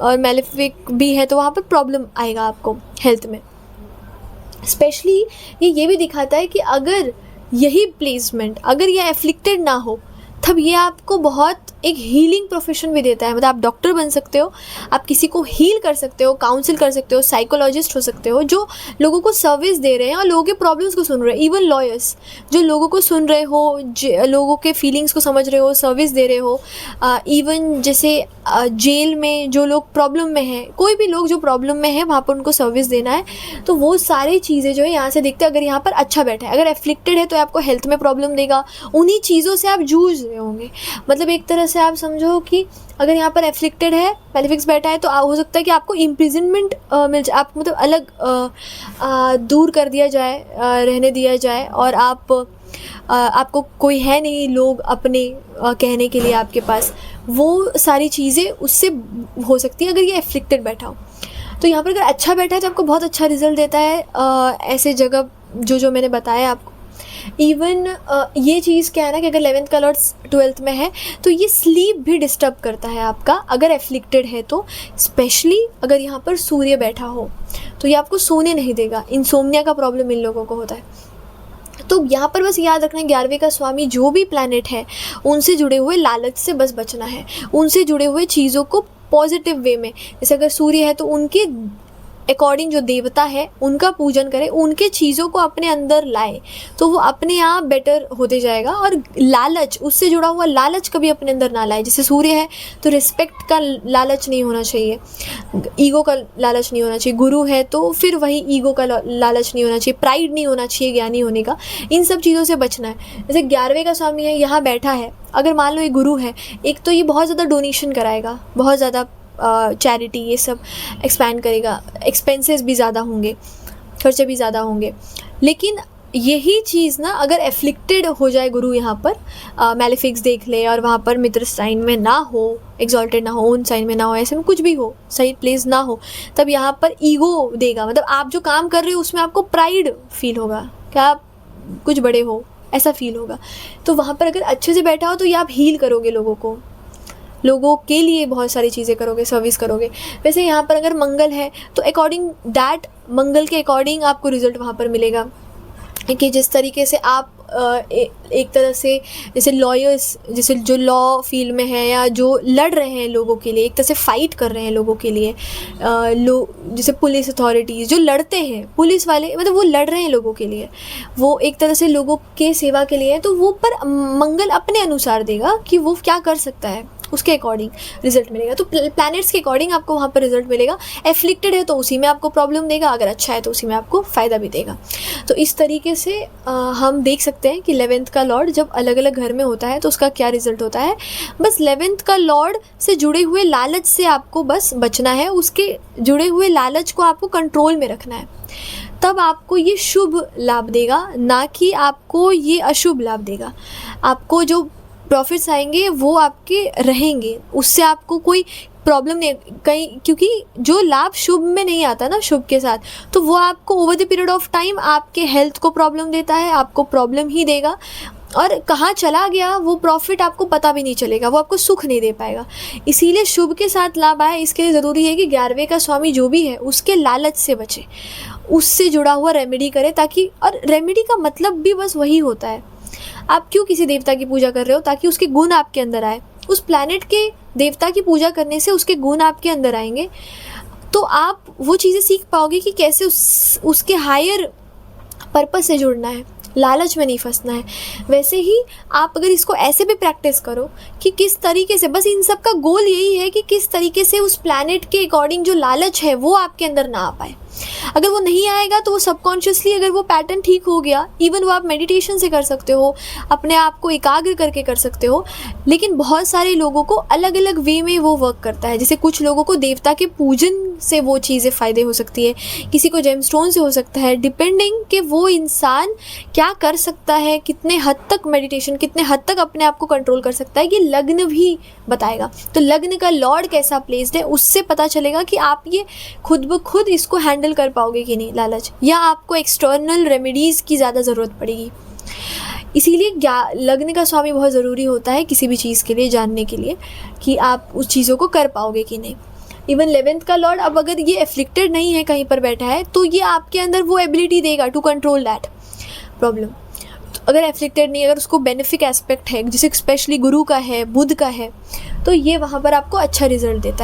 और मेलेफिक भी है तो वहाँ पर प्रॉब्लम आएगा आपको हेल्थ में। स्पेशली ये भी दिखाता है कि अगर यही प्लेसमेंट, अगर ये एफ्लिक्टेड ना हो, तब ये आपको बहुत एक हीलिंग प्रोफेशन भी देता है। मतलब आप डॉक्टर बन सकते हो, आप किसी को हील कर सकते हो, काउंसिल कर सकते हो, साइकोलॉजिस्ट हो सकते हो, जो लोगों को सर्विस दे रहे हैं और लोगों के प्रॉब्लम्स को सुन रहे हैं। इवन लॉयर्स, जो लोगों को सुन रहे हो, लोगों के फीलिंग्स को समझ रहे हो, सर्विस दे रहे हो। इवन जैसे जेल में जो लोग प्रॉब्लम में हैं, कोई भी लोग जो प्रॉब्लम में है, वहाँ पर उनको सर्विस देना है। तो वो सारी चीज़ें जो है यहाँ से देखते हैं। अगर यहाँ पर अच्छा बैठा है, अगर एफ्लिक्टेड है तो आपको हेल्थ में प्रॉब्लम देगा, उन्हीं चीज़ों से आप जूझ रहे होंगे। मतलब एक तरह से आप समझो कि अगर यहाँ पर एफ्लिक्टेड है, मेलेफिक्स बैठा है, तो हो सकता है कि आपको इम्प्रिजनमेंट मिल जाए, आप मतलब अलग दूर कर दिया जाए, रहने दिया जाए, और आपको कोई है नहीं लोग अपने कहने के लिए आपके पास, वो सारी चीज़ें उससे हो सकती है अगर ये एफ्लिक्टेड बैठा हो। तो यहाँ पर अगर अच्छा बैठा है तो आपको बहुत अच्छा रिजल्ट देता है, ऐसे जगह जो मैंने बताया आपको। इवन ये चीज़ क्या है ना कि अगर 11th का लॉर्ड 12th में है तो ये स्लीप भी डिस्टर्ब करता है आपका, अगर एफ्लिक्टेड है तो। स्पेशली अगर यहाँ पर सूर्य बैठा हो तो ये आपको सोने नहीं देगा, इंसोम्निया का प्रॉब्लम इन लोगों को होता है। तो यहाँ पर बस याद रखना है, 11वें का स्वामी जो भी प्लैनेट है, उनसे जुड़े हुए लालच से बस बचना है, उनसे जुड़े हुए चीज़ों को पॉजिटिव वे में, जैसे अगर सूर्य है तो उनके अकॉर्डिंग जो देवता है उनका पूजन करें, उनके चीज़ों को अपने अंदर लाए, तो वो अपने आप बेटर होते जाएगा। और लालच, उससे जुड़ा हुआ लालच कभी अपने अंदर ना लाए। जैसे सूर्य है तो रिस्पेक्ट का लालच नहीं होना चाहिए, ईगो का लालच नहीं होना चाहिए। गुरु है तो फिर वही ईगो का लालच नहीं होना चाहिए, प्राइड नहीं होना चाहिए ज्ञानी होने का, इन सब चीज़ों से बचना है। जैसे 11वें का स्वामी है, यहाँ बैठा है, अगर मान लो ये गुरु है, एक तो ये बहुत ज़्यादा डोनेशन कराएगा, बहुत ज़्यादा चैरिटी ये सब एक्सपैंड करेगा, एक्सपेंसेस भी ज़्यादा होंगे, खर्चे भी ज़्यादा होंगे। लेकिन यही चीज़ ना अगर एफ्लिक्टेड हो जाए गुरु यहाँ पर, मेलेफिक्स देख ले और वहाँ पर मित्र साइन में ना हो, एक्सॉल्टेड ना हो, उन साइन में ना हो, ऐसे में कुछ भी हो, सही प्लेस ना हो, तब यहाँ पर ईगो देगा। मतलब आप जो काम कर रहे हो उसमें आपको प्राइड फील होगा कि आप कुछ बड़े हो, ऐसा फील होगा। तो वहाँ पर अगर अच्छे से बैठा हो तो ये आप हील करोगे लोगों के लिए, बहुत सारी चीज़ें करोगे, सर्विस करोगे। वैसे यहाँ पर अगर मंगल है तो अकॉर्डिंग दैट, मंगल के अकॉर्डिंग आपको रिजल्ट वहाँ पर मिलेगा कि जिस तरीके से आप एक तरह से, जैसे लॉयर्स, जैसे जो लॉ फील्ड में है या जो लड़ रहे हैं लोगों के लिए, एक तरह से फाइट कर रहे हैं लोगों के लिए, जैसे पुलिस अथॉरिटीज़ जो लड़ते हैं, पुलिस वाले, मतलब वो लड़ रहे हैं लोगों के लिए, वो एक तरह से लोगों के सेवा के लिए है। तो वो पर मंगल अपने अनुसार देगा कि वो क्या कर सकता है, उसके अकॉर्डिंग रिजल्ट मिलेगा। तो प्लैनेट्स के अकॉर्डिंग आपको वहाँ पर रिजल्ट मिलेगा। एफ्लिक्टेड है तो उसी में आपको प्रॉब्लम देगा, अगर अच्छा है तो उसी में आपको फ़ायदा भी देगा। तो इस तरीके से हम देख सकते हैं कि 11th का लॉर्ड जब अलग अलग घर में होता है तो उसका क्या रिजल्ट होता है। बस 11th का लॉर्ड से जुड़े हुए लालच से आपको बस बचना है, उसके जुड़े हुए लालच को आपको कंट्रोल में रखना है, तब आपको ये शुभ लाभ देगा, ना कि आपको ये अशुभ लाभ देगा। आपको जो प्रॉफिट्स आएंगे वो आपके रहेंगे, उससे आपको कोई प्रॉब्लम नहीं कहीं, क्योंकि जो लाभ शुभ में नहीं आता ना, शुभ के साथ, तो वो आपको over the period of time आपके हेल्थ को प्रॉब्लम देता है, आपको प्रॉब्लम ही देगा। और कहाँ चला गया वो प्रॉफिट आपको पता भी नहीं चलेगा, वो आपको सुख नहीं दे पाएगा। इसीलिए शुभ के साथ लाभ आए, इसके लिए ज़रूरी है कि 11वें का स्वामी जो भी है उसके लालच से बचे, उससे जुड़ा हुआ रेमेडी करे, ताकि, और रेमेडी का मतलब भी बस वही होता है, आप क्यों किसी देवता की पूजा कर रहे हो, ताकि उसके गुण आपके अंदर आए। उस प्लैनेट के देवता की पूजा करने से उसके गुण आपके अंदर आएंगे, तो आप वो चीज़ें सीख पाओगे कि कैसे उसके हायर पर्पस से जुड़ना है, लालच में नहीं फंसना है। वैसे ही आप अगर इसको ऐसे भी प्रैक्टिस करो कि किस तरीके से, बस इन सब का गोल यही है कि किस तरीके से उस प्लैनेट के अकॉर्डिंग जो लालच है वो आपके अंदर ना आ पाए। अगर वो नहीं आएगा तो वो सबकॉन्शियसली, अगर वो पैटर्न ठीक हो गया, इवन वो आप मेडिटेशन से कर सकते हो, अपने आप को एकाग्र करके कर सकते हो। लेकिन बहुत सारे लोगों को अलग अलग वे में वो वर्क करता है। जैसे कुछ लोगों को देवता के पूजन से वो चीज़ें फ़ायदे हो सकती है, किसी को जेमस्टोन से हो सकता है, डिपेंडिंग कि वो इंसान क्या कर सकता है, कितने हद तक मेडिटेशन, कितने हद तक अपने आप को कंट्रोल कर सकता है, ये लग्न भी बताएगा। तो लग्न का लॉर्ड कैसा प्लेस्ड है, उससे पता चलेगा कि आप ये खुद ब खुद इसको हैंडल कर पाओगे कि नहीं, लालच, या आपको एक्सटर्नल रेमेडीज़ की ज़्यादा ज़रूरत पड़ेगी। इसीलिए लग्न का स्वामी बहुत ज़रूरी होता है किसी भी चीज़ के लिए, जानने के लिए कि आप उस चीज़ों को कर पाओगे कि नहीं। इवन 11th का लॉर्ड, अब अगर ये एफ्लिक्टेड नहीं है, कहीं पर बैठा है, तो ये आपके अंदर वो एबिलिटी देगा टू कंट्रोल दैट प्रॉब्लम। तो अगर एफ्लिक्टेड नहीं, अगर उसको बेनिफिक एस्पेक्ट है, जैसे स्पेशली गुरु का है, बुध का है, तो ये वहाँ पर आपको अच्छा रिजल्ट देता है।